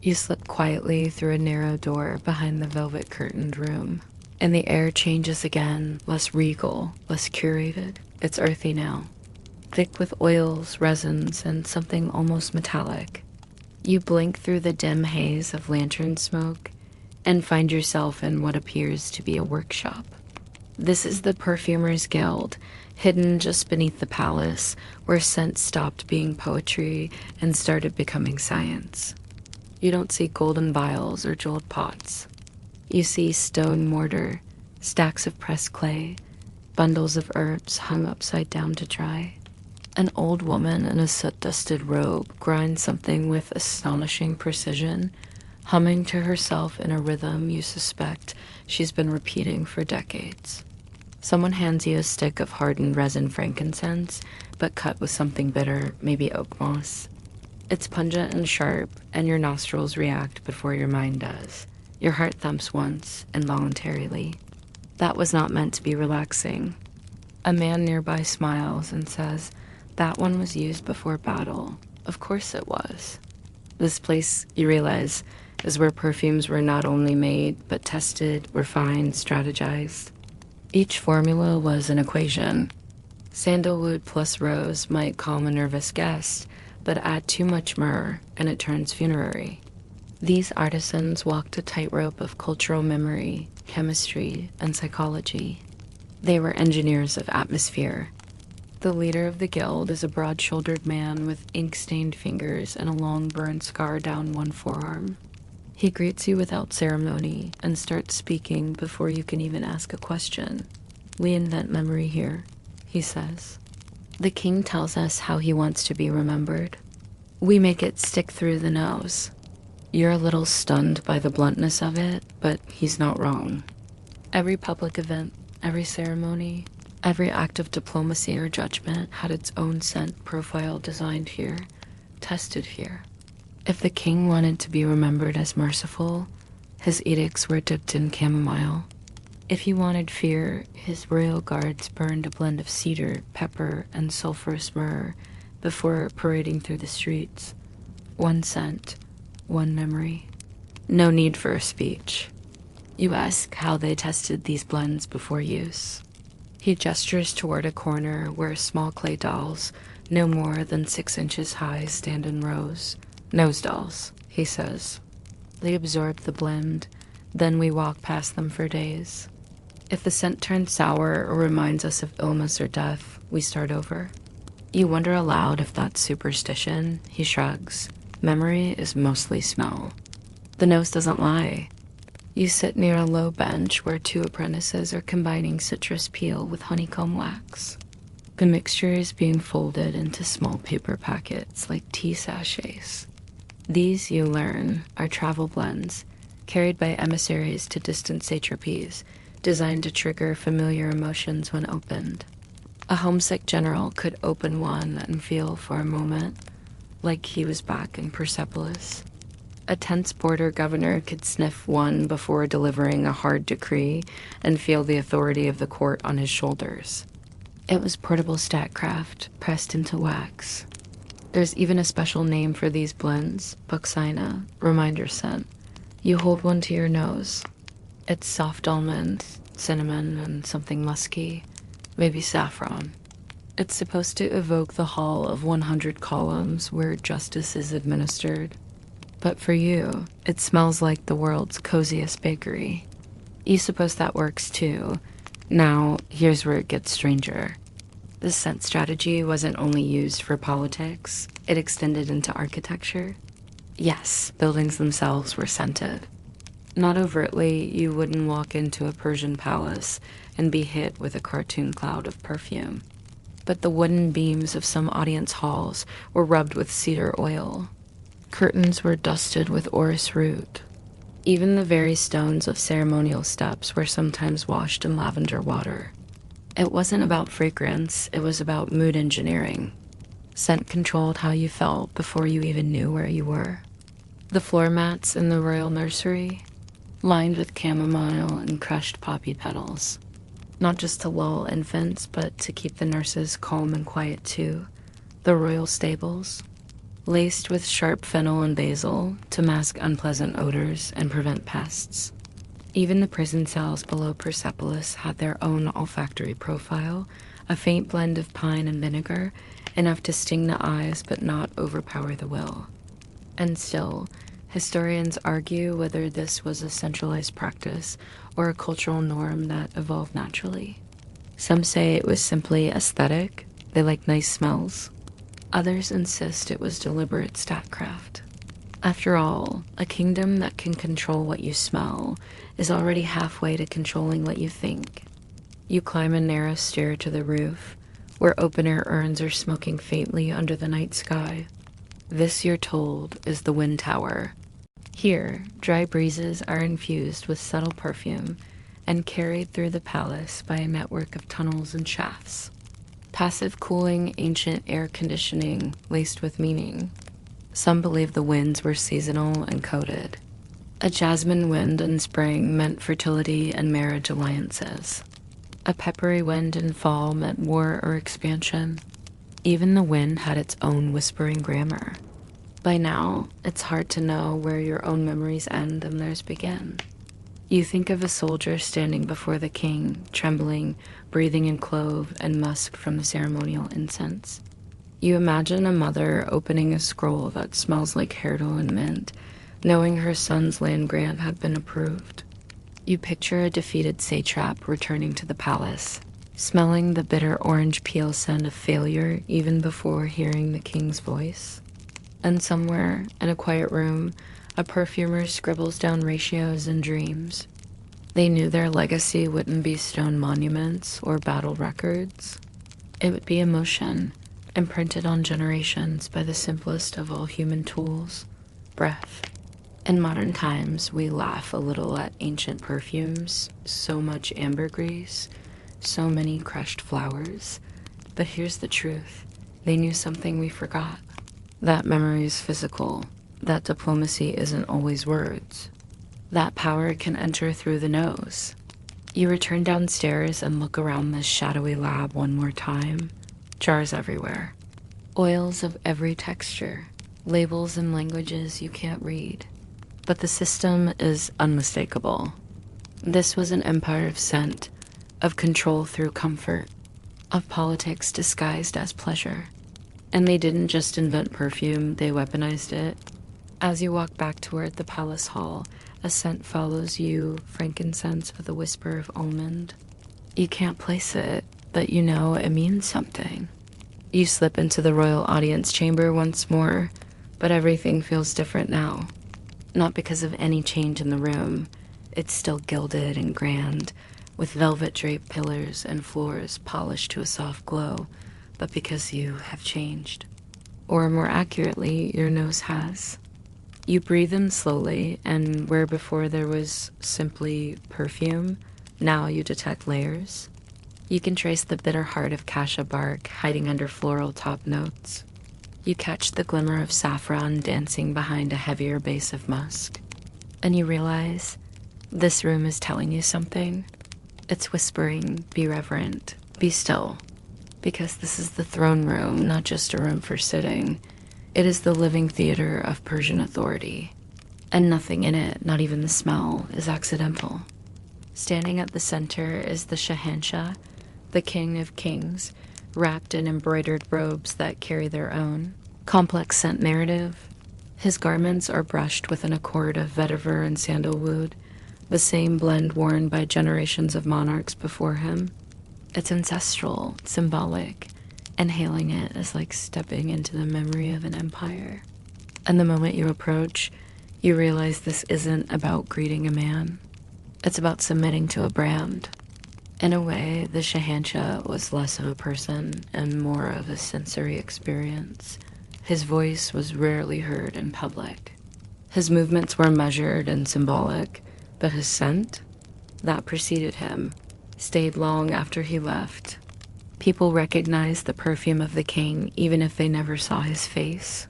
You slip quietly through a narrow door behind the velvet-curtained room, and the air changes again, less regal, less curated. It's earthy now, thick with oils, resins, and something almost metallic. You blink through the dim haze of lantern smoke and find yourself in what appears to be a workshop. This is the Perfumers Guild, hidden just beneath the palace, where scent stopped being poetry and started becoming science. You don't see golden vials or jeweled pots. You see stone mortar, stacks of pressed clay, bundles of herbs hung upside down to dry. An old woman in a soot-dusted robe grinds something with astonishing precision, humming to herself in a rhythm you suspect she's been repeating for decades. Someone hands you a stick of hardened resin frankincense, but cut with something bitter, maybe oak moss. It's pungent and sharp, and your nostrils react before your mind does. Your heart thumps once, involuntarily. That was not meant to be relaxing. A man nearby smiles and says, "That one was used before battle." Of course it was. This place, you realize, is where perfumes were not only made, but tested, refined, strategized. Each formula was an equation. Sandalwood plus rose might calm a nervous guest, but add too much myrrh, and it turns funerary. These artisans walked a tightrope of cultural memory, chemistry, and psychology. They were engineers of atmosphere. The leader of the guild is a broad-shouldered man with ink-stained fingers and a long burn scar down one forearm. He greets you without ceremony and starts speaking before you can even ask a question. "We invent memory here," he says. "The king tells us how he wants to be remembered. We make it stick through the nose." You're a little stunned by the bluntness of it, but he's not wrong. Every public event, every ceremony, every act of diplomacy or judgment had its own scent profile designed here, tested here. If the king wanted to be remembered as merciful, his edicts were dipped in chamomile. If he wanted fear, his royal guards burned a blend of cedar, pepper, and sulfurous myrrh before parading through the streets. One scent, one memory. No need for a speech. You ask how they tested these blends before use. He gestures toward a corner where small clay dolls, no more than 6 inches high, stand in rows. "Nose dolls," he says. They absorb the blend, then we walk past them for days. If the scent turns sour or reminds us of illness or death, we start over. You wonder aloud if that's superstition. He shrugs. Memory is mostly smell. The nose doesn't lie. You sit near a low bench where 2 apprentices are combining citrus peel with honeycomb wax. The mixture is being folded into small paper packets like tea sachets. These, you learn, are travel blends, carried by emissaries to distant satrapies, designed to trigger familiar emotions when opened. A homesick general could open one and feel for a moment, like he was back in Persepolis. A tense border governor could sniff one before delivering a hard decree and feel the authority of the court on his shoulders. It was portable statcraft pressed into wax. There's even a special name for these blends, buxina, reminder scent. You hold one to your nose. It's soft almond, cinnamon, and something musky, maybe saffron. It's supposed to evoke the hall of 100 columns where justice is administered. But for you, it smells like the world's coziest bakery. You suppose that works too. Now, here's where it gets stranger. This scent strategy wasn't only used for politics, it extended into architecture. Yes, buildings themselves were scented. Not overtly, you wouldn't walk into a Persian palace and be hit with a cartoon cloud of perfume. But the wooden beams of some audience halls were rubbed with cedar oil. Curtains were dusted with orris root. Even the very stones of ceremonial steps were sometimes washed in lavender water. It wasn't about fragrance, it was about mood engineering. Scent controlled how you felt before you even knew where you were. The floor mats in the royal nursery, lined with chamomile and crushed poppy petals. Not just to lull infants, but to keep the nurses calm and quiet too. The royal stables, laced with sharp fennel and basil to mask unpleasant odors and prevent pests. Even the prison cells below Persepolis had their own olfactory profile, a faint blend of pine and vinegar, enough to sting the eyes but not overpower the will. And still, historians argue whether this was a centralized practice or a cultural norm that evolved naturally. Some say it was simply aesthetic, they like nice smells. Others insist it was deliberate statecraft. After all, a kingdom that can control what you smell is already halfway to controlling what you think. You climb a narrow stair to the roof, where open-air urns are smoking faintly under the night sky. This, you're told, is the wind tower. Here, dry breezes are infused with subtle perfume and carried through the palace by a network of tunnels and shafts. Passive cooling, ancient air conditioning laced with meaning. Some believe the winds were seasonal and coded. A jasmine wind in spring meant fertility and marriage alliances. A peppery wind in fall meant war or expansion. Even the wind had its own whispering grammar. By now, it's hard to know where your own memories end and theirs begin. You think of a soldier standing before the king, trembling, breathing in clove and musk from the ceremonial incense. You imagine a mother opening a scroll that smells like hurdle and mint, knowing her son's land grant had been approved. You picture a defeated satrap returning to the palace, smelling the bitter orange peel scent of failure even before hearing the king's voice. And somewhere, in a quiet room, a perfumer scribbles down ratios and dreams. They knew their legacy wouldn't be stone monuments or battle records. It would be emotion, imprinted on generations by the simplest of all human tools, breath. In modern times, we laugh a little at ancient perfumes, so much ambergris, so many crushed flowers. But here's the truth. They knew something we forgot. That memory is physical. That diplomacy isn't always words. That power can enter through the nose. You return downstairs and look around this shadowy lab one more time. Jars everywhere. Oils of every texture. Labels in languages you can't read. But the system is unmistakable. This was an empire of scent, of control through comfort, of politics disguised as pleasure. And they didn't just invent perfume, they weaponized it. As you walk back toward the palace hall, a scent follows you, frankincense with a whisper of almond. You can't place it, but you know it means something. You slip into the royal audience chamber once more, but everything feels different now. Not because of any change in the room. It's still gilded and grand, with velvet-draped pillars and floors polished to a soft glow, but because you have changed. Or more accurately, your nose has. You breathe in slowly, and where before there was simply perfume, now you detect layers. You can trace the bitter heart of cassia bark hiding under floral top notes. You catch the glimmer of saffron dancing behind a heavier base of musk, and you realize this room is telling you something. It's whispering, be reverent, be still, because this is the throne room, not just a room for sitting. It is the living theater of Persian authority, and nothing in it, not even the smell, is accidental. Standing at the center is the Shahanshah, the king of kings, wrapped in embroidered robes that carry their own complex scent narrative. His garments are brushed with an accord of vetiver and sandalwood, the same blend worn by generations of monarchs before him. It's ancestral, symbolic, and hailing it is like stepping into the memory of an empire. And the moment you approach, you realize this isn't about greeting a man. It's about submitting to a brand. In a way, the Shahanshah was less of a person and more of a sensory experience. His voice was rarely heard in public. His movements were measured and symbolic, but his scent, that preceded him, stayed long after he left. People recognized the perfume of the king even if they never saw his face.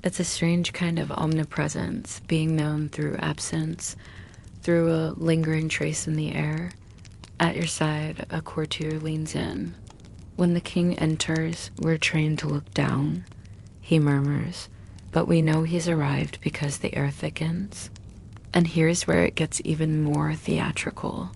It's a strange kind of omnipresence, being known through absence, through a lingering trace in the air. At your side, a courtier leans in. When the king enters, we're trained to look down. He murmurs, but we know he's arrived because the air thickens. And here's where it gets even more theatrical.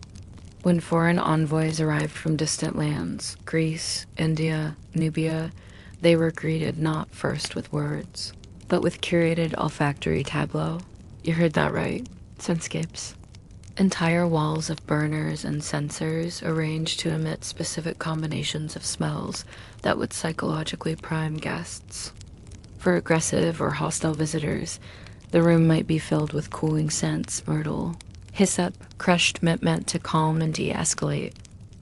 When foreign envoys arrived from distant lands, Greece, India, Nubia, they were greeted not first with words, but with curated olfactory tableau. You heard that right, scentscapes. Entire walls of burners and sensors arranged to emit specific combinations of smells that would psychologically prime guests. For aggressive or hostile visitors, the room might be filled with cooling scents, myrtle, hyssop, crushed mint to calm and de-escalate.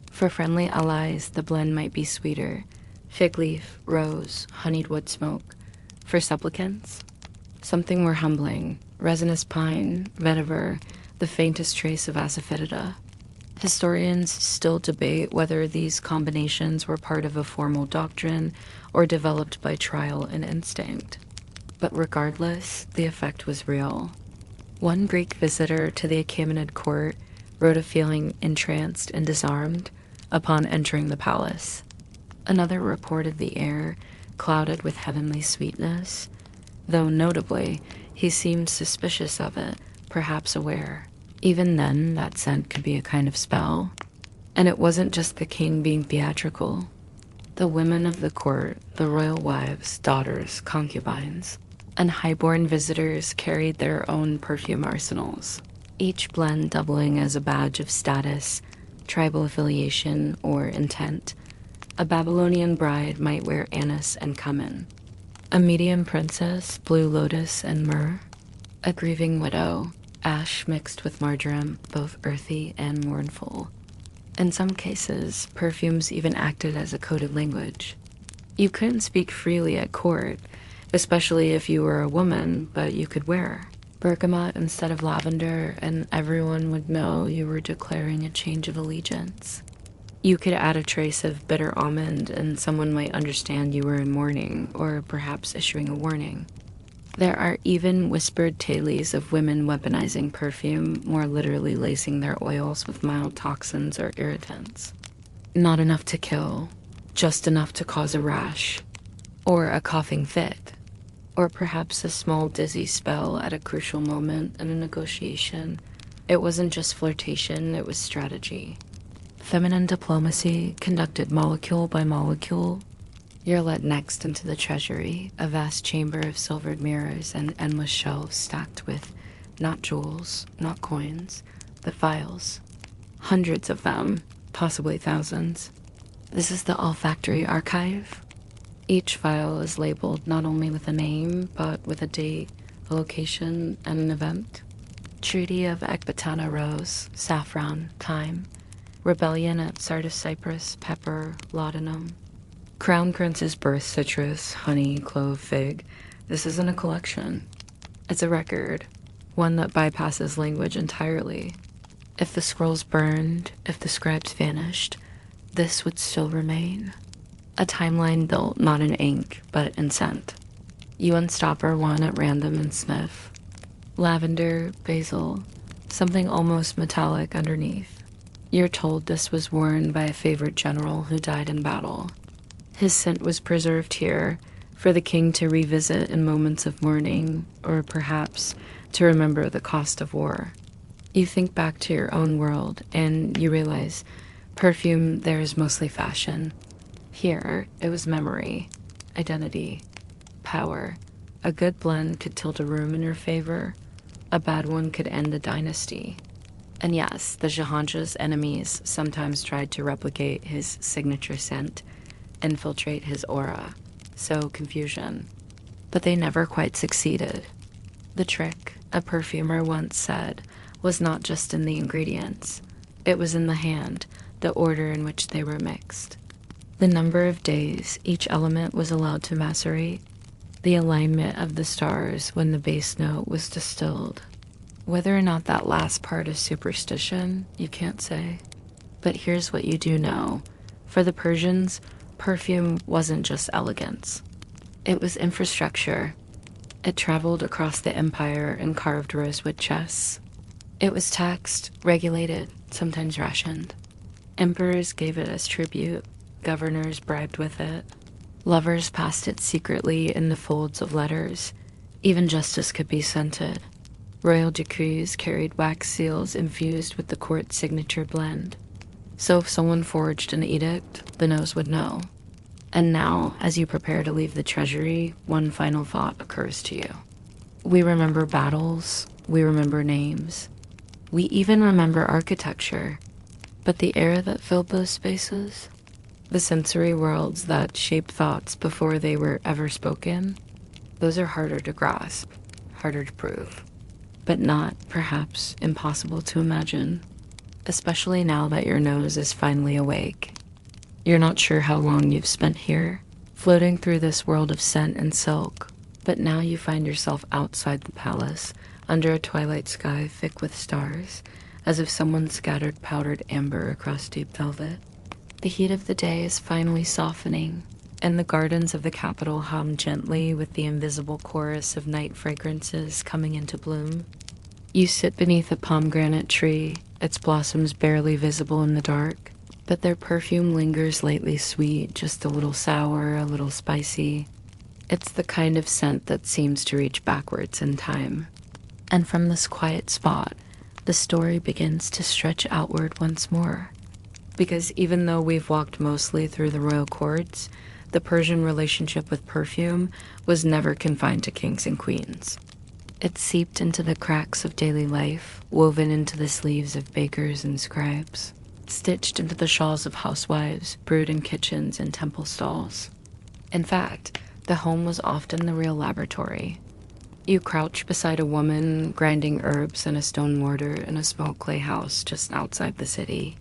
For friendly allies, the blend might be sweeter, fig leaf, rose, honeyed wood smoke. For supplicants, something more humbling, resinous pine, vetiver, the faintest trace of asafoetida. Historians still debate whether these combinations were part of a formal doctrine or developed by trial and instinct. But regardless, the effect was real. One Greek visitor to the Achaemenid court wrote of feeling entranced and disarmed upon entering the palace. Another reported the air clouded with heavenly sweetness, though notably, he seemed suspicious of it, perhaps aware. Even then, that scent could be a kind of spell. And it wasn't just the king being theatrical. The women of the court, the royal wives, daughters, concubines, and highborn visitors carried their own perfume arsenals, each blend doubling as a badge of status, tribal affiliation, or intent. A Babylonian bride might wear anise and cumin. A medium princess, blue lotus and myrrh. A grieving widow, ash mixed with marjoram, both earthy and mournful. In some cases, perfumes even acted as a coded language. You couldn't speak freely at court, especially if you were a woman, but you could wear bergamot instead of lavender, and everyone would know you were declaring a change of allegiance. You could add a trace of bitter almond, and someone might understand you were in mourning, or perhaps issuing a warning. There are even whispered tales of women weaponizing perfume, more literally lacing their oils with mild toxins or irritants. Not enough to kill, just enough to cause a rash, or a coughing fit, or perhaps a small dizzy spell at a crucial moment in a negotiation. It wasn't just flirtation, it was strategy. Feminine diplomacy, conducted molecule by molecule. You're led next into the treasury, a vast chamber of silvered mirrors and endless shelves stacked with not jewels, not coins, but files. Hundreds of them, possibly thousands. This is the olfactory archive. Each file is labeled not only with a name, but with a date, a location, and an event. Treaty of Ecbatana rose, saffron, thyme. Rebellion at Sardis cypress, pepper, laudanum. Crown Prince's birth citrus, honey, clove, fig. This isn't a collection. It's a record, one that bypasses language entirely. If the scrolls burned, if the scribes vanished, this would still remain. A timeline built not in ink, but in scent. You unstopper one at random and sniff. Lavender, basil, something almost metallic underneath. You're told this was worn by a favorite general who died in battle. His scent was preserved here for the king to revisit in moments of mourning, or perhaps to remember the cost of war. You think back to your own world, and you realize perfume there is mostly fashion. Here, it was memory, identity, power. A good blend could tilt a room in your favor. A bad one could end a dynasty. And yes, the Jahanshah's enemies sometimes tried to replicate his signature scent, infiltrate his aura, sow confusion. But they never quite succeeded. The trick, a perfumer once said, was not just in the ingredients. It was in the hand, the order in which they were mixed. The number of days each element was allowed to macerate, the alignment of the stars when the base note was distilled. Whether or not that last part is superstition, you can't say. But here's what you do know. For the Persians, perfume wasn't just elegance. It was infrastructure. It traveled across the empire in carved rosewood chests. It was taxed, regulated, sometimes rationed. Emperors gave it as tribute. Governors bribed with it. Lovers passed it secretly in the folds of letters. Even justice could be scented. Royal decrees carried wax seals infused with the court's signature blend. So if someone forged an edict, the nose would know. And now, as you prepare to leave the treasury, one final thought occurs to you. We remember battles. We remember names. We even remember architecture. But the air that filled those spaces, the sensory worlds that shaped thoughts before they were ever spoken, those are harder to grasp, harder to prove, but not, perhaps, impossible to imagine, especially now that your nose is finally awake. You're not sure how long you've spent here, floating through this world of scent and silk, but now you find yourself outside the palace, under a twilight sky thick with stars, as if someone scattered powdered amber across deep velvet. The heat of the day is finally softening, and the gardens of the capital hum gently with the invisible chorus of night fragrances coming into bloom. You sit beneath a pomegranate tree, its blossoms barely visible in the dark, but their perfume lingers lightly sweet, just a little sour, a little spicy. It's the kind of scent that seems to reach backwards in time. And from this quiet spot, the story begins to stretch outward once more. Because even though we've walked mostly through the royal courts, the Persian relationship with perfume was never confined to kings and queens. It seeped into the cracks of daily life, woven into the sleeves of bakers and scribes, stitched into the shawls of housewives, brewed in kitchens and temple stalls. In fact, the home was often the real laboratory. You crouch beside a woman grinding herbs in a stone mortar in a small clay house just outside the city.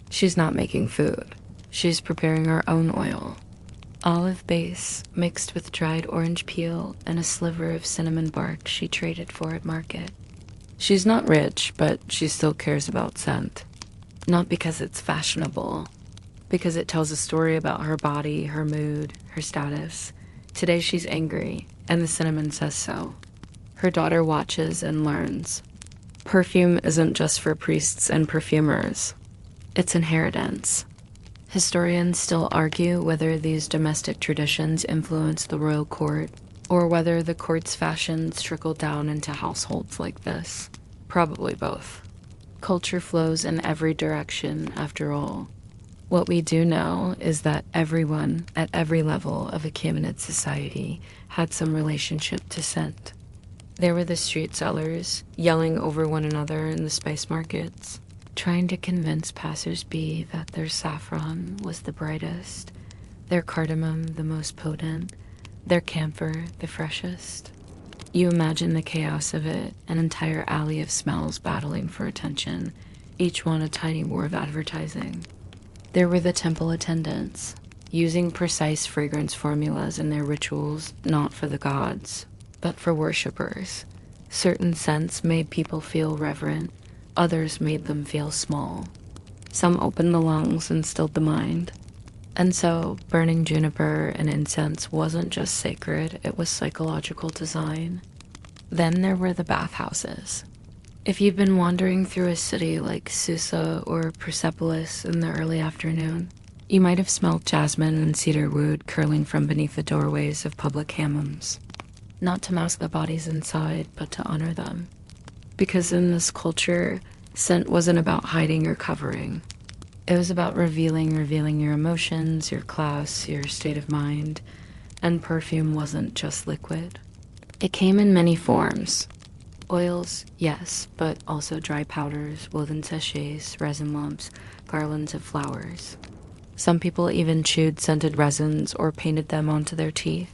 She's not making food. She's preparing her own oil. Olive base mixed with dried orange peel and a sliver of cinnamon bark she traded for at market. She's not rich, but she still cares about scent. Not because it's fashionable, because it tells a story about her body, her mood, her status. Today she's angry, and the cinnamon says so. Her daughter watches and learns. Perfume isn't just for priests and perfumers. It's inheritance. Historians still argue whether these domestic traditions influenced the royal court, or whether the court's fashions trickled down into households like this. Probably both. Culture flows in every direction, after all. What we do know is that everyone at every level of Achaemenid society had some relationship to scent. There were the street sellers, yelling over one another in the spice markets, trying to convince passers-by that their saffron was the brightest, their cardamom the most potent, their camphor the freshest. You imagine the chaos of it, an entire alley of smells battling for attention, each one a tiny war of advertising. There were the temple attendants, using precise fragrance formulas in their rituals, not for the gods, but for worshippers. Certain scents made people feel reverent, others made them feel small. Some opened the lungs and stilled the mind. And so, burning juniper and incense wasn't just sacred, it was psychological design. Then there were the bathhouses. If you've been wandering through a city like Susa or Persepolis in the early afternoon, you might have smelled jasmine and cedar wood curling from beneath the doorways of public hammams. Not to mask the bodies inside, but to honor them. Because in this culture, scent wasn't about hiding or covering. It was about revealing your emotions, your class, your state of mind. And perfume wasn't just liquid. It came in many forms. Oils, yes, but also dry powders, woven sachets, resin lumps, garlands of flowers. Some people even chewed scented resins or painted them onto their teeth.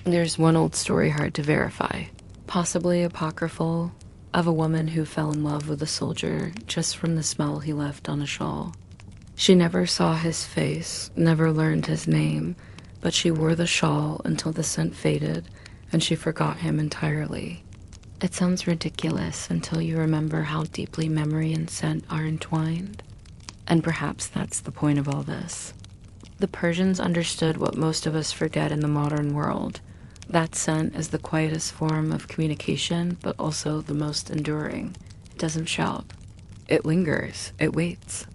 There's one old story hard to verify, possibly apocryphal, of a woman who fell in love with a soldier just from the smell he left on a shawl. She never saw his face, never learned his name, but she wore the shawl until the scent faded and she forgot him entirely. It sounds ridiculous until you remember how deeply memory and scent are entwined. And perhaps that's the point of all this. The Persians understood what most of us forget in the modern world. That scent is the quietest form of communication, but also the most enduring. It doesn't shout. It lingers. It waits.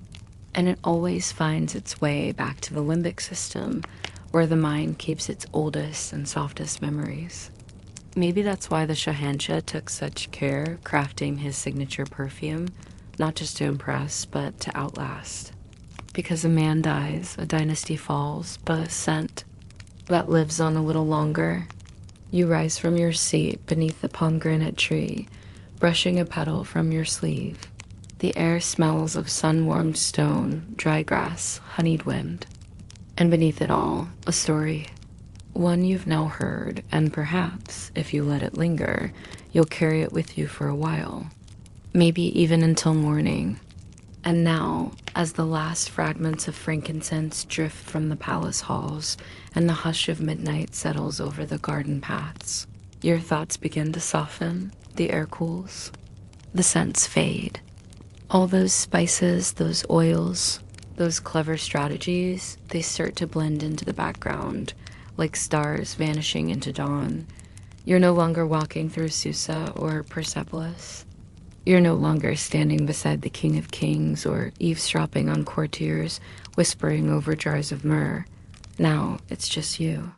And it always finds its way back to the limbic system, where the mind keeps its oldest and softest memories. Maybe that's why the Shahanshah took such care crafting his signature perfume, not just to impress, but to outlast. Because a man dies, a dynasty falls, but a scent that lives on a little longer. You rise from your seat beneath the pomegranate tree, brushing a petal from your sleeve. The air smells of sun-warmed stone, dry grass, honeyed wind. And beneath it all, a story. One you've now heard, and perhaps, if you let it linger, you'll carry it with you for a while. Maybe even until morning. And now, as the last fragments of frankincense drift from the palace halls, and the hush of midnight settles over the garden paths, your thoughts begin to soften, the air cools, the scents fade. All those spices, those oils, those clever strategies, they start to blend into the background, like stars vanishing into dawn. You're no longer walking through Susa or Persepolis. You're no longer standing beside the King of Kings or eavesdropping on courtiers, whispering over jars of myrrh. Now it's just you.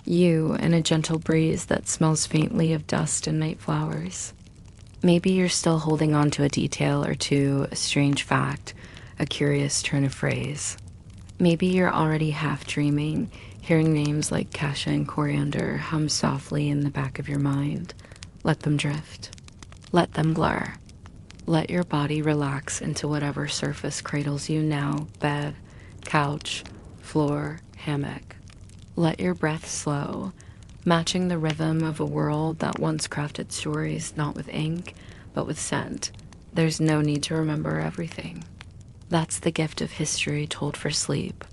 You and a gentle breeze that smells faintly of dust and night flowers. Maybe you're still holding on to a detail or two, a strange fact, a curious turn of phrase. Maybe you're already half dreaming, hearing names like cassia and coriander hum softly in the back of your mind. Let them drift. Let them blur. Let your body relax into whatever surface cradles you now, bed, couch, floor, hammock. Let your breath slow, matching the rhythm of a world that once crafted stories not with ink, but with scent. There's no need to remember everything. That's the gift of history told for sleep.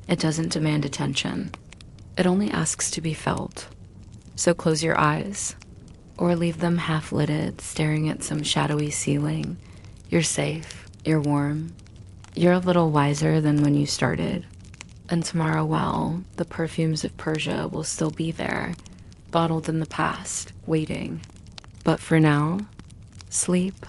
It doesn't demand attention. It only asks to be felt. So close your eyes, or leave them half-lidded, staring at some shadowy ceiling. You're safe. You're warm. You're a little wiser than when you started. And tomorrow, well, the perfumes of Persia will still be there, bottled in the past, waiting. But for now, sleep.